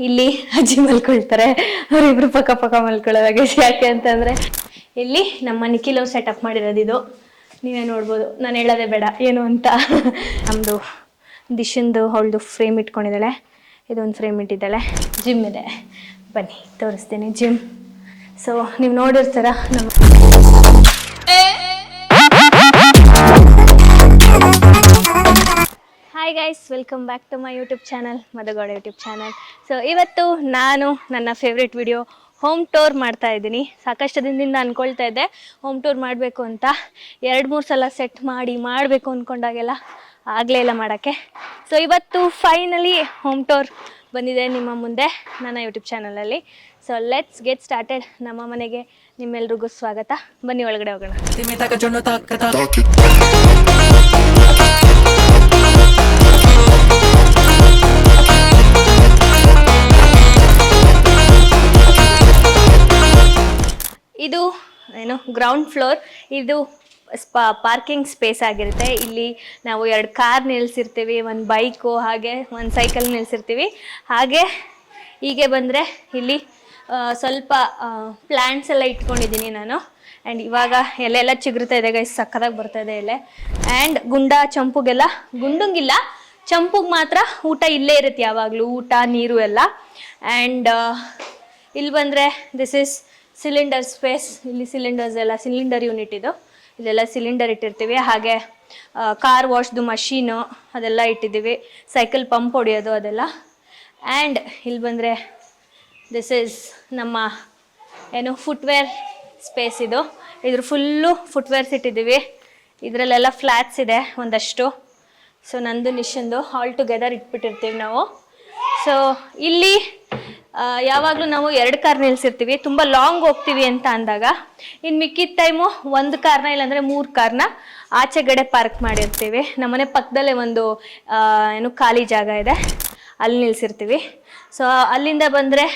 ಇಲ್ಲಿ ಅಜ್ಜಿ ಮಲ್ಕೊಳ್ತಾರೆ, ಅವರಿಬ್ರು ಪಕ್ಕ ಪಕ್ಕ ಮಲ್ಕೊಳ್ಳೋದಾಗ. ಯಾಕೆ ಅಂತಂದರೆ ಇಲ್ಲಿ ನಮ್ಮ ನಿಖಿಲ್ ಅವ್ರು ಸೆಟಪ್ ಮಾಡಿರೋದು ಇದು. ನೀವೇ ನೋಡ್ಬೋದು, ನಾನು ಹೇಳೋದೇ ಬೇಡ ಏನು ಅಂತ. ನಮ್ಮದು ದಿಶಂದು ಅವಳದು ಫ್ರೇಮ್ ಇಟ್ಕೊಂಡಿದ್ದಾಳೆ, ಇದೊಂದು ಫ್ರೇಮ್ ಇಟ್ಟಿದ್ದಾಳೆ. ಜಿಮ್ ಇದೆ, ಬನ್ನಿ ತೋರಿಸ್ತೀನಿ ಜಿಮ್. ಸೊ ನೀವು ನೋಡಿರ್ತೀರ ನಮ್ಮ hi guys, welcome back to my YouTube channel, Madagowda YouTube channel. So ಇವತ್ತು ನಾನು ನನ್ನ ಫೇವ್ರೆಟ್ ವಿಡಿಯೋ ಹೋಮ್ ಟೂರ್ ಮಾಡ್ತಾ ಇದ್ದೀನಿ. ಸಾಕಷ್ಟು ದಿನದಿಂದ ಅಂದ್ಕೊಳ್ತಾ ಇದ್ದೆ ಹೋಮ್ ಟೂರ್ ಮಾಡಬೇಕು ಅಂತ. 2-3 ಸಲ ಸೆಟ್ ಮಾಡಬೇಕು ಅಂದ್ಕೊಂಡಾಗೆಲ್ಲ ಆಗಲೇ ಇಲ್ಲ ಮಾಡೋಕ್ಕೆ. ಸೊ ಇವತ್ತು ಫೈನಲಿ ಹೋಮ್ ಟೂರ್ ಬಂದಿದೆ ನಿಮ್ಮ ಮುಂದೆ ನನ್ನ ಯೂಟ್ಯೂಬ್ ಚಾನಲಲ್ಲಿ. So let's get started. ನಮ್ಮ ಮನೆಗೆ ನಿಮ್ಮೆಲ್ರಿಗೂ ಸ್ವಾಗತ. ಬನ್ನಿ ಒಳಗಡೆ ಹೋಗೋಣ. ಇದು ಏನು ಗ್ರೌಂಡ್ ಫ್ಲೋರ್. ಇದು ಪಾರ್ಕಿಂಗ್ ಸ್ಪೇಸ್ ಆಗಿರುತ್ತೆ. ಇಲ್ಲಿ ನಾವು 2 ಕಾರ್ ನಿಲ್ಲಿಸಿರ್ತೀವಿ, 1 ಬೈಕು, ಹಾಗೆ 1 ಸೈಕಲ್ ನಿಲ್ಲಿಸಿರ್ತೀವಿ. ಹಾಗೆ ಹೀಗೆ ಬಂದರೆ ಇಲ್ಲಿ ಸ್ವಲ್ಪ ಪ್ಲ್ಯಾಂಟ್ಸ್ ಎಲ್ಲ ಇಟ್ಕೊಂಡಿದ್ದೀನಿ ನಾನು. ಆ್ಯಂಡ್ ಇವಾಗ ಎಲೆಲ್ಲ ಚಿಗುರ್ತಾ ಇದೆ ಗೈಸ್, ಸಕ್ಕದಾಗಿ ಬರ್ತಾ ಇದೆ ಎಲೆ. ಆ್ಯಂಡ್ ಚಂಪುಗೆಲ್ಲ ಗುಂಡಂಗಿಲ್ಲ, ಚಂಪುಗೆ ಮಾತ್ರ ಊಟ ಇಲ್ಲೇ ಇರುತ್ತೆ ಯಾವಾಗಲೂ, ಊಟ ನೀರು ಎಲ್ಲ. ಆ್ಯಂಡ್ ಇಲ್ಲಿ ಬಂದರೆ ದಿಸ್ ಇಸ್ ಸಿಲಿಂಡರ್ ಸ್ಪೇಸ್. ಇಲ್ಲಿ ಸಿಲಿಂಡರ್ಸ್ ಎಲ್ಲ, ಸಿಲಿಂಡರ್ ಯೂನಿಟ್ ಇದು. ಇಲ್ಲೆಲ್ಲ ಸಿಲಿಂಡರ್ ಇಟ್ಟಿರ್ತೀವಿ. ಹಾಗೆ ಕಾರ್ ವಾಶ್ದು ಮಷೀನು ಅದೆಲ್ಲ ಇಟ್ಟಿದ್ದೀವಿ, ಸೈಕಲ್ ಪಂಪ್ ಹೊಡೆಯೋದು ಅದೆಲ್ಲ. ಆ್ಯಂಡ್ ಇಲ್ಲಿ ಬಂದರೆ ದಿಸ್ ಈಸ್ ನಮ್ಮ ಏನು ಫುಟ್ವೇರ್ ಸ್ಪೇಸ್ ಇದು. ಇದ್ರ ಫುಲ್ಲು ಫುಟ್ವೇರ್ಸ್ ಇಟ್ಟಿದ್ದೀವಿ. ಇದರಲ್ಲೆಲ್ಲ ಫ್ಲ್ಯಾಟ್ಸ್ ಇದೆ ಒಂದಷ್ಟು. ಸೊ ನಂದು ನಿಶಂದು ಆಲ್ ಟುಗೆದರ್ ಇಟ್ಬಿಟ್ಟಿರ್ತೀವಿ ನಾವು. ಸೊ ಇಲ್ಲಿ ಯಾವಾಗಲೂ ನಾವು 2 ಕಾರ್ ನಿಲ್ಲಿಸಿರ್ತೀವಿ, ತುಂಬ ಲಾಂಗ್ ಹೋಗ್ತೀವಿ ಅಂತ ಅಂದಾಗ. ಇನ್ನು ಮಿಕ್ಕಿದ ಟೈಮು 1 ಕಾರ್ನ ಇಲ್ಲಾಂದರೆ 3 ಕಾರ್ನ ಆಚೆಗಡೆ ಪಾರ್ಕ್ ಮಾಡಿರ್ತೀವಿ. ನಮ್ಮನೆ ಪಕ್ಕದಲ್ಲೇ ಒಂದು ಏನು ಖಾಲಿ ಜಾಗ ಇದೆ, ಅಲ್ಲಿ ನಿಲ್ಲಿಸಿರ್ತೀವಿ. ಸೊ ಅಲ್ಲಿಂದ ಬಂದರೆ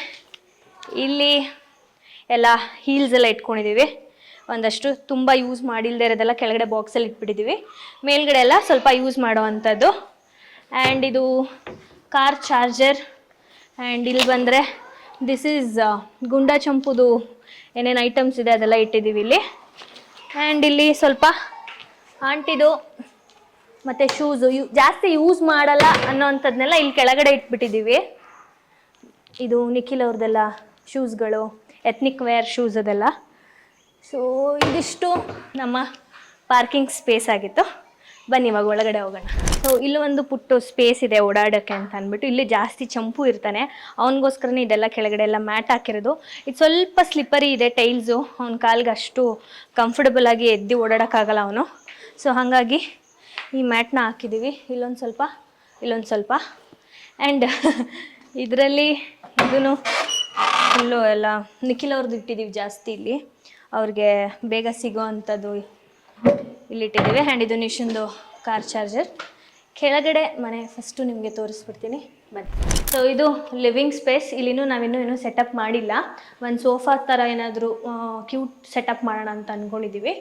ಇಲ್ಲಿ ಎಲ್ಲ ಹೀಲ್ಸ್ ಎಲ್ಲ ಇಟ್ಕೊಂಡಿದ್ದೀವಿ. ಒಂದಷ್ಟು ತುಂಬ ಯೂಸ್ ಮಾಡಿಲ್ಲದೆ ಇರೋದೆಲ್ಲ ಕೆಳಗಡೆ ಬಾಕ್ಸಲ್ಲಿ ಇಟ್ಬಿಟ್ಟಿದ್ದೀವಿ. ಮೇಲ್ಗಡೆ ಎಲ್ಲ ಸ್ವಲ್ಪ ಯೂಸ್ ಮಾಡೋ ಅಂಥದ್ದು. ಆ್ಯಂಡ್ ಇದು ಕಾರ್ ಚಾರ್ಜರ್. ಆ್ಯಂಡ್ ಇಲ್ಲಿ ಬಂದರೆ ದಿಸ್ ಈಸ್ ಗುಂಡ ಚಂಪುದು ಏನೇನು ಐಟಮ್ಸ್ ಇದೆ ಅದೆಲ್ಲ ಇಟ್ಟಿದ್ದೀವಿ ಇಲ್ಲಿ. ಆ್ಯಂಡ್ ಇಲ್ಲಿ ಸ್ವಲ್ಪ ಆಂಟಿದು ಮತ್ತು ಶೂಸು ಜಾಸ್ತಿ ಯೂಸ್ ಮಾಡಲ್ಲ ಅನ್ನೋವಂಥದ್ದನ್ನೆಲ್ಲ ಇಲ್ಲಿ ಕೆಳಗಡೆ ಇಟ್ಬಿಟ್ಟಿದ್ದೀವಿ. ಇದು ನಿಖಿಲ್ ಅವ್ರದ್ದೆಲ್ಲ ಶೂಸ್ಗಳು, ಎತ್ನಿಕ್ ವೇರ್ ಶೂಸ್ ಅದೆಲ್ಲ. ಸೊ ಇದಿಷ್ಟು ನಮ್ಮ ಪಾರ್ಕಿಂಗ್ ಸ್ಪೇಸ್ ಆಗಿತ್ತು. ಬನ್ನಿ ಇವಾಗ ಒಳಗಡೆ ಹೋಗೋಣ. ಸೊ ಇಲ್ಲಿ ಒಂದು ಪುಟ್ಟು ಸ್ಪೇಸ್ ಇದೆ ಓಡಾಡೋಕ್ಕೆ ಅಂತ ಅಂದ್ಬಿಟ್ಟು. ಇಲ್ಲಿ ಜಾಸ್ತಿ ಚಂಪು ಇರ್ತಾನೆ, ಅವನಿಗೋಸ್ಕರನೇ ಇದೆಲ್ಲ ಕೆಳಗಡೆ ಎಲ್ಲ ಮ್ಯಾಟ್ ಹಾಕಿರೋದು. ಇದು ಸ್ವಲ್ಪ ಸ್ಲಿಪ್ಪರಿ ಇದೆ ಟೈಲ್ಸು, ಅವ್ನ ಕಾಲ್ಗೆ ಅಷ್ಟು ಕಂಫರ್ಟಬಲ್ ಆಗಿ ಎದ್ದು ಓಡಾಡೋಕ್ಕಾಗಲ್ಲ ಅವನು. ಸೊ ಹಾಗಾಗಿ ಈ ಮ್ಯಾಟ್ನ ಹಾಕಿದ್ದೀವಿ, ಇಲ್ಲೊಂದು ಸ್ವಲ್ಪ ಇಲ್ಲೊಂದು ಸ್ವಲ್ಪ. ಆ್ಯಂಡ್ ಇದರಲ್ಲಿ ಇದೂ ಫುಲ್ಲು ಎಲ್ಲ ನಿಖಿಲ್ ಅವ್ರದ್ದು ಇಟ್ಟಿದ್ದೀವಿ ಜಾಸ್ತಿ ಇಲ್ಲಿ, ಅವ್ರಿಗೆ ಬೇಗ ಸಿಗೋ ಅಂಥದ್ದು ಇಲ್ಲಿಟ್ಟಿದ್ದೀವಿ. ಆ್ಯಂಡ್ ಇದು ನಿಶಂದು ಕಾರ್ ಚಾರ್ಜರ್. ಕೆಳಗಡೆ ಮನೆ ಫಸ್ಟು ನಿಮಗೆ ತೋರಿಸ್ಬಿಡ್ತೀನಿ ಬನ್ನಿ. ಸೊ ಇದು ಲಿವಿಂಗ್ ಸ್ಪೇಸ್. ಇಲ್ಲಿನೂ ನಾವಿನ್ನೂ ಏನೂ ಸೆಟಪ್ ಮಾಡಿಲ್ಲ. ಒಂದು ಸೋಫಾ ಥರ ಏನಾದರೂ ಕ್ಯೂಟ್ ಸೆಟಪ್ ಮಾಡೋಣ ಅಂತ ಅಂದ್ಕೊಂಡಿದ್ದೀವಿ.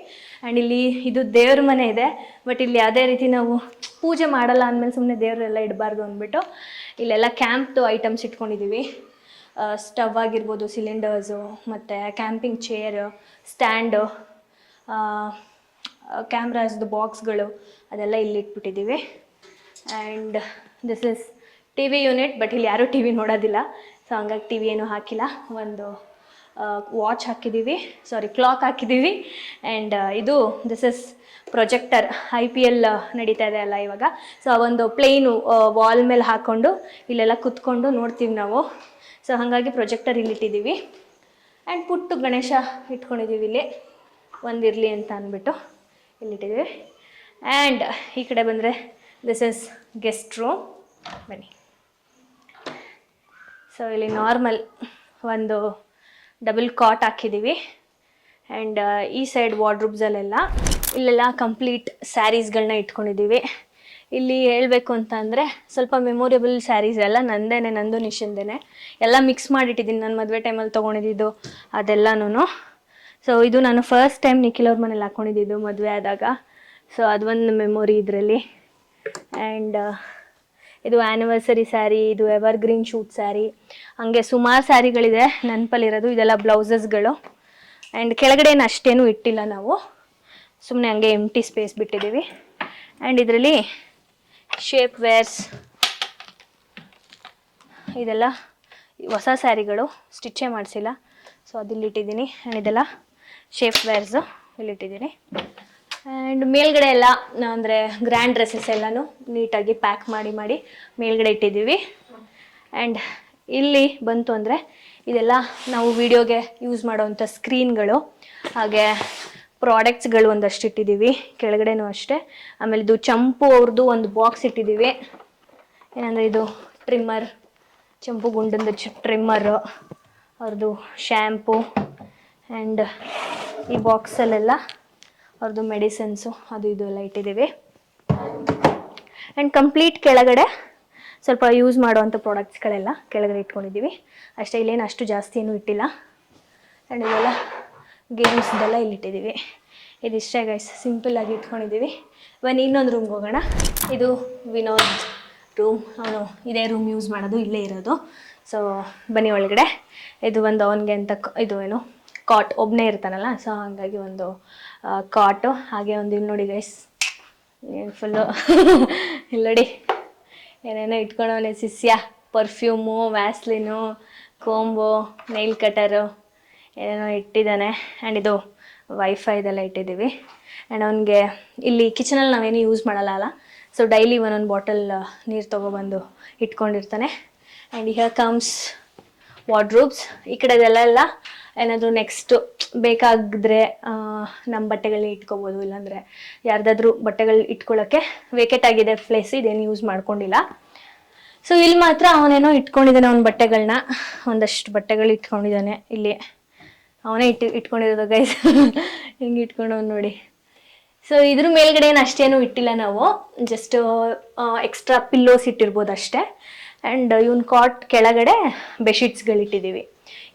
ಆ್ಯಂಡ್ ಇಲ್ಲಿ ಇದು ದೇವ್ರ ಮನೆ ಇದೆ, ಬಟ್ ಇಲ್ಲಿ ಯಾವುದೇ ರೀತಿ ನಾವು ಪೂಜೆ ಮಾಡಲ್ಲ ಅಂದಮೇಲೆ ಸುಮ್ಮನೆ ದೇವರೆಲ್ಲ ಇಡಬಾರ್ದು ಅಂದ್ಬಿಟ್ಟು ಇಲ್ಲೆಲ್ಲ ಕ್ಯಾಂಪ್ದು ಐಟಮ್ಸ್ ಇಟ್ಕೊಂಡಿದ್ದೀವಿ. ಸ್ಟವ್ ಆಗಿರ್ಬೋದು, ಸಿಲಿಂಡರ್ಸು, ಮತ್ತು ಕ್ಯಾಂಪಿಂಗ್ ಚೇರು, ಸ್ಟ್ಯಾಂಡು, ಕ್ಯಾಮ್ರಾಸ್ದು ಬಾಕ್ಸ್ಗಳು ಅದೆಲ್ಲ ಇಲ್ಲಿ ಇಟ್ಬಿಟ್ಟಿದ್ದೀವಿ. And this is T V unit, but ಇಲ್ಲಿ ಯಾರೂ ಟಿ ವಿ ನೋಡೋದಿಲ್ಲ. ಸೊ ಹಂಗಾಗಿ ಟಿ ವಿ ಏನೂ ಹಾಕಿಲ್ಲ. ಒಂದು ವಾಚ್ ಹಾಕಿದ್ದೀವಿ, ಕ್ಲಾಕ್ ಹಾಕಿದ್ದೀವಿ. ಆ್ಯಂಡ್ ಇದು ದಿಸ್ ಇಸ್ ಪ್ರೊಜೆಕ್ಟರ್. IPL ನಡೀತಾ ಇದೆ ಅಲ್ಲ ಇವಾಗ. ಸೊ ಒಂದು ಪ್ಲೇನು ವಾಲ್ ಮೇಲೆ ಹಾಕ್ಕೊಂಡು ಇಲ್ಲೆಲ್ಲ ಕುತ್ಕೊಂಡು ನೋಡ್ತೀವಿ ನಾವು. ಸೊ ಹಾಗಾಗಿ ಪ್ರೊಜೆಕ್ಟರ್ ಇಲ್ಲಿಟ್ಟಿದ್ದೀವಿ. ಆ್ಯಂಡ್ ಪುಟ್ಟು ಗಣೇಶ ಇಟ್ಕೊಂಡಿದ್ದೀವಿ ಇಲ್ಲಿ, ಒಂದಿರಲಿ ಅಂತ ಅಂದ್ಬಿಟ್ಟು ಇಲ್ಲಿಟ್ಟಿದ್ದೀವಿ. ಆ್ಯಂಡ್ ಈ ಕಡೆ ಬಂದರೆ ದಿಸ್ ಇಸ್ ಗೆಸ್ಟ್ ರೂಮ್. ಬನ್ನಿ. ಸೊ ಇಲ್ಲಿ ನಾರ್ಮಲ್ ಒಂದು ಡಬಲ್ ಕಾಟ್ ಹಾಕಿದ್ದೀವಿ. ಆ್ಯಂಡ್ ಈ ಸೈಡ್ ವಾರ್ಡ್ರೂಬ್ಸಲ್ಲೆಲ್ಲ ಇಲ್ಲೆಲ್ಲ ಕಂಪ್ಲೀಟ್ ಸ್ಯಾರೀಸ್ಗಳನ್ನ ಇಟ್ಕೊಂಡಿದ್ದೀವಿ. ಇಲ್ಲಿ ಹೇಳಬೇಕು ಅಂತ ಅಂದರೆ ಸ್ವಲ್ಪ ಮೆಮೊರೇಬಲ್ ಸ್ಯಾರೀಸ್ ಎಲ್ಲ ನಂದು ನಿಶಂದೇನೆ ಎಲ್ಲ ಮಿಕ್ಸ್ ಮಾಡಿಟ್ಟಿದ್ದೀನಿ. ನಾನು ಮದುವೆ ಟೈಮಲ್ಲಿ ತೊಗೊಂಡಿದ್ದು ಅದೆಲ್ಲನೂ. ಸೊ ಇದು ನಾನು ಫಸ್ಟ್ ಟೈಮ್ ನಿಖಿಲ್ ಅವ್ರ ಮನೇಲಿ ಹಾಕ್ಕೊಂಡಿದ್ದು ಮದುವೆ ಆದಾಗ. ಸೊ ಅದೊಂದು ಮೆಮೊರಿ ಇದರಲ್ಲಿ. ಆ್ಯಂಡ್ ಇದು ಆ್ಯನಿವರ್ಸರಿ ಸ್ಯಾರಿ, ಇದು ಎವರ್ಗ್ರೀನ್ ಶೂಟ್ ಸ್ಯಾರಿ, ಹಾಗೆ ಸುಮಾರು ಸ್ಯಾರಿಗಳಿದೆ ನೆನಪಲ್ಲಿರೋದು. ಇದೆಲ್ಲ ಬ್ಲೌಸಸ್ಗಳು. ಆ್ಯಂಡ್ ಕೆಳಗಡೆ ಏನು ಅಷ್ಟೇನು ಇಟ್ಟಿಲ್ಲ ನಾವು, ಸುಮ್ಮನೆ ಹಂಗೆ ಎಂಟಿ ಸ್ಪೇಸ್ ಬಿಟ್ಟಿದ್ದೀವಿ. ಆ್ಯಂಡ್ ಇದರಲ್ಲಿ ಶೇಪ್ ವೇರ್ಸ್, ಇದೆಲ್ಲ ಹೊಸ ಸ್ಯಾರಿಗಳು, ಸ್ಟಿಚ್ಚೇ ಮಾಡಿಸಿಲ್ಲ, ಸೊ ಅದಿಲ್ಲಿಟ್ಟಿದ್ದೀನಿ. ಆ್ಯಂಡ್ ಇದೆಲ್ಲ ಶೇಪ್ ವೇರ್ಸು ಇಲ್ಲಿಟ್ಟಿದ್ದೀನಿ. ಆ್ಯಂಡ್ ಮೇಲ್ಗಡೆ ಎಲ್ಲ ಅಂದರೆ ಗ್ರ್ಯಾಂಡ್ ಡ್ರೆಸ್ಸಸ್ ಎಲ್ಲನೂ ನೀಟಾಗಿ ಪ್ಯಾಕ್ ಮಾಡಿ ಮೇಲ್ಗಡೆ ಇಟ್ಟಿದ್ದೀವಿ. ಆ್ಯಂಡ್ ಇಲ್ಲಿ ಬಂತು ಅಂದರೆ ಇದೆಲ್ಲ ನಾವು ವಿಡಿಯೋಗೆ ಯೂಸ್ ಮಾಡೋವಂಥ ಸ್ಕ್ರೀನ್ಗಳು, ಹಾಗೆ ಪ್ರಾಡಕ್ಟ್ಸ್ಗಳು ಒಂದಷ್ಟು ಇಟ್ಟಿದ್ದೀವಿ, ಕೆಳಗಡೆನೂ ಅಷ್ಟೇ. ಆಮೇಲೆ ಇದು ಚಂಪು ಅವ್ರದ್ದು ಒಂದು ಬಾಕ್ಸ್ ಇಟ್ಟಿದ್ದೀವಿ. ಏನಂದರೆ ಇದು ಟ್ರಿಮ್ಮರ್, ಚಂಪು ಗುಂಡಂದು ಟ್ರಿಮ್ಮರು, ಅವ್ರದ್ದು ಶ್ಯಾಂಪು. ಆ್ಯಂಡ್ ಈ ಬಾಕ್ಸಲ್ಲೆಲ್ಲ ಅವ್ರದ್ದು ಮೆಡಿಸಿನ್ಸು ಅದು ಇದು ಎಲ್ಲ ಇಟ್ಟಿದ್ದೀವಿ. ಆ್ಯಂಡ್ ಕಂಪ್ಲೀಟ್ ಕೆಳಗಡೆ ಸ್ವಲ್ಪ ಯೂಸ್ ಮಾಡೋವಂಥ ಪ್ರಾಡಕ್ಟ್ಸ್ಗಳೆಲ್ಲ ಕೆಳಗಡೆ ಇಟ್ಕೊಂಡಿದ್ದೀವಿ ಅಷ್ಟೇ. ಇಲ್ಲೇನು ಅಷ್ಟು ಜಾಸ್ತಿ ಏನೂ ಇಟ್ಟಿಲ್ಲ. ಆ್ಯಂಡ್ ಇದೆಲ್ಲ ಗೇಮ್ಸ್ದೆಲ್ಲ ಇಲ್ಲಿಟ್ಟಿದ್ದೀವಿ. ಇದಿಷ್ಟೇ ಗೈಸ್, ಸಿಂಪಲ್ಲಾಗಿ ಇಟ್ಕೊಂಡಿದ್ದೀವಿ. ಬನ್ನಿ ಇನ್ನೊಂದು ರೂಮ್ಗೆ ಹೋಗೋಣ. ಇದು ವಿನೋದ್ ರೂಮ್, ಅವನು ಇದೇ ರೂಮ್ ಯೂಸ್ ಮಾಡೋದು, ಇಲ್ಲೇ ಇರೋದು. ಸೊ ಬನ್ನಿ ಒಳಗಡೆ. ಇದು ಒಂದು ಅವನಿಗೆ ಅಂತ ಇದು ಏನು ಕಾಟ್, ಒಬ್ಬನೇ ಇರ್ತಾನಲ್ಲ, ಸೊ ಹಾಗಾಗಿ ಒಂದು ಕಾಟು, ಹಾಗೆ ಒಂದು ಇಲ್ಲಿ ನೋಡಿ ಗೈಸ್, ಏನು ಫುಲ್ಲು ಇಲ್ಲಿ ನೋಡಿ ಏನೇನೋ ಇಟ್ಕೊಂಡವನೇ, ಸಿಸ್ಯ, ಪರ್ಫ್ಯೂಮು, ವ್ಯಾಸ್ಲಿನು, ಕೋಂಬು, ನೈಲ್ ಕಟರು ಏನೇನೋ ಇಟ್ಟಿದ್ದಾನೆ. ಆ್ಯಂಡ್ ಇದು ವೈಫೈ ಇದೆಲ್ಲ ಇಟ್ಟಿದ್ದೀವಿ. ಆ್ಯಂಡ್ ಅವನಿಗೆ ಇಲ್ಲಿ ಕಿಚನಲ್ಲಿ ನಾವೇನು ಯೂಸ್ ಮಾಡಲ್ಲ ಅಲ್ಲ, ಸೊ ಡೈಲಿ ಒಂದೊಂದು ಬಾಟಲ್ ನೀರು ತೊಗೊಬಂದು ಇಟ್ಕೊಂಡಿರ್ತಾನೆ. And here comes wardrobes. ಈ ಕಡೆದೆಲ್ಲ ಏನಾದರೂ ನೆಕ್ಸ್ಟು ಬೇಕಾಗಿದ್ರೆ ನಮ್ಮ ಬಟ್ಟೆಗಳನ್ನ ಇಟ್ಕೋಬೋದು, ಇಲ್ಲಾಂದರೆ ಯಾರ್ದಾದ್ರೂ ಬಟ್ಟೆಗಳು ಇಟ್ಕೊಳ್ಳೋಕ್ಕೆ ವೇಕೆಟ್ ಆಗಿದೆ ಪ್ಲೇಸ್, ಇದೇನು ಯೂಸ್ ಮಾಡ್ಕೊಂಡಿಲ್ಲ. ಸೊ ಇಲ್ಲಿ ಮಾತ್ರ ಅವನೇನೋ ಇಟ್ಕೊಂಡಿದ್ದಾನೆ ಅವನ ಬಟ್ಟೆಗಳನ್ನ, ಒಂದಷ್ಟು ಬಟ್ಟೆಗಳು ಇಟ್ಕೊಂಡಿದ್ದಾನೆ ಇಲ್ಲಿ. ಅವನೇ ಇಟ್ಕೊಂಡಿರೋದು ಗೈಸ್, ಹಿಂಗೆ ಇಟ್ಕೊಂಡವ್ನು ನೋಡಿ. ಸೊ ಇದ್ರ ಮೇಲ್ಗಡೆ ಏನು ಅಷ್ಟೇನು ಇಟ್ಟಿಲ್ಲ ನಾವು, ಜಸ್ಟ್ ಎಕ್ಸ್ಟ್ರಾ ಪಿಲ್ಲೋಸ್ ಇಟ್ಟಿರ್ಬೋದು ಅಷ್ಟೇ. ಆ್ಯಂಡ್ ಇವನ್ ಕಾಟ್ ಕೆಳಗಡೆ ಬೆಡ್ಶೀಟ್ಸ್ಗಳಿಟ್ಟಿದ್ದೀವಿ.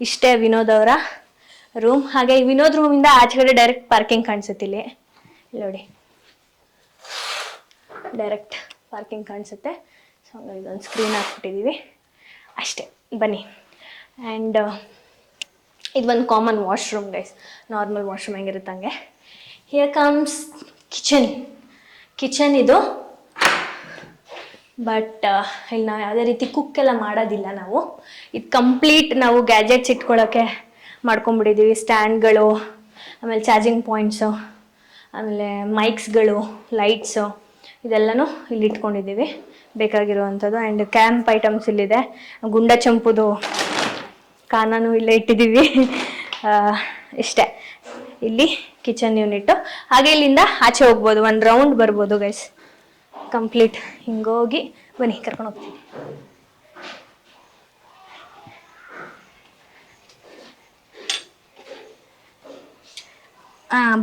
ಇಷ್ಟೇ ವಿನೋದ್ ಅವರ ರೂಮ್. ಹಾಗೆ ಈ ವಿನೋದ್ ರೂಮಿಂದ ಆಚೆಗಡೆ ಡೈರೆಕ್ಟ್ ಪಾರ್ಕಿಂಗ್ ಕಾಣಿಸುತ್ತೆ. ಇಲ್ಲಿ ನೋಡಿ, ಡೈರೆಕ್ಟ್ ಪಾರ್ಕಿಂಗ್ ಕಾಣಿಸುತ್ತೆ. ಸೊ ಹಂಗಾಗಿ ಇದೊಂದು ಸ್ಕ್ರೀನ್ ಹಾಕ್ಬಿಟ್ಟಿದ್ದೀವಿ ಅಷ್ಟೇ. ಬನ್ನಿ. ಆ್ಯಂಡ್ ಇದು ಒಂದು common washroom guys, normal washroom ಹೆಂಗಿರುತ್ತೆ ಹಂಗೆ. ಹಿಯರ್ ಕಮ್ಸ್ ಕಿಚನ್ ಇದು. ಬಟ್ ಇಲ್ಲಿ ನಾವು ಯಾವುದೇ ರೀತಿ ಕುಕ್ಕೆಲ್ಲ ಮಾಡೋದಿಲ್ಲ ನಾವು. ಇದು ಕಂಪ್ಲೀಟ್ ನಾವು ಗ್ಯಾಜೆಟ್ಸ್ ಇಟ್ಕೊಳ್ಳೋಕ್ಕೆ ಮಾಡ್ಕೊಂಬಿಟ್ಟಿದ್ದೀವಿ. ಸ್ಟ್ಯಾಂಡ್ಗಳು, ಆಮೇಲೆ ಚಾರ್ಜಿಂಗ್ ಪಾಯಿಂಟ್ಸು, ಆಮೇಲೆ ಮೈಕ್ಸ್ಗಳು, ಲೈಟ್ಸು, ಇದೆಲ್ಲನೂ ಇಲ್ಲಿ ಇಟ್ಕೊಂಡಿದ್ದೀವಿ ಬೇಕಾಗಿರುವಂಥದ್ದು. ಆ್ಯಂಡ್ ಕ್ಯಾಂಪ್ ಐಟಮ್ಸ್ ಇಲ್ಲಿದೆ. ಗುಂಡ ಚಂಪುದು ಕಾನೂ ಇಲ್ಲೇ ಇಟ್ಟಿದ್ದೀವಿ. ಇಷ್ಟೇ ಇಲ್ಲಿ ಕಿಚನ್ ಯೂನಿಟ್ಟು. ಹಾಗೆ ಇಲ್ಲಿಂದ ಆಚೆ ಹೋಗ್ಬೋದು, ಒಂದು ರೌಂಡ್ ಬರ್ಬೋದು ಗೈಸ್. ಕಂಪ್ಲೀಟ್ ಹಿಂಗೋಗಿ ಬನ್ನಿ ಕರ್ಕೊಂಡು ಹೋಗ್ತೀನಿ.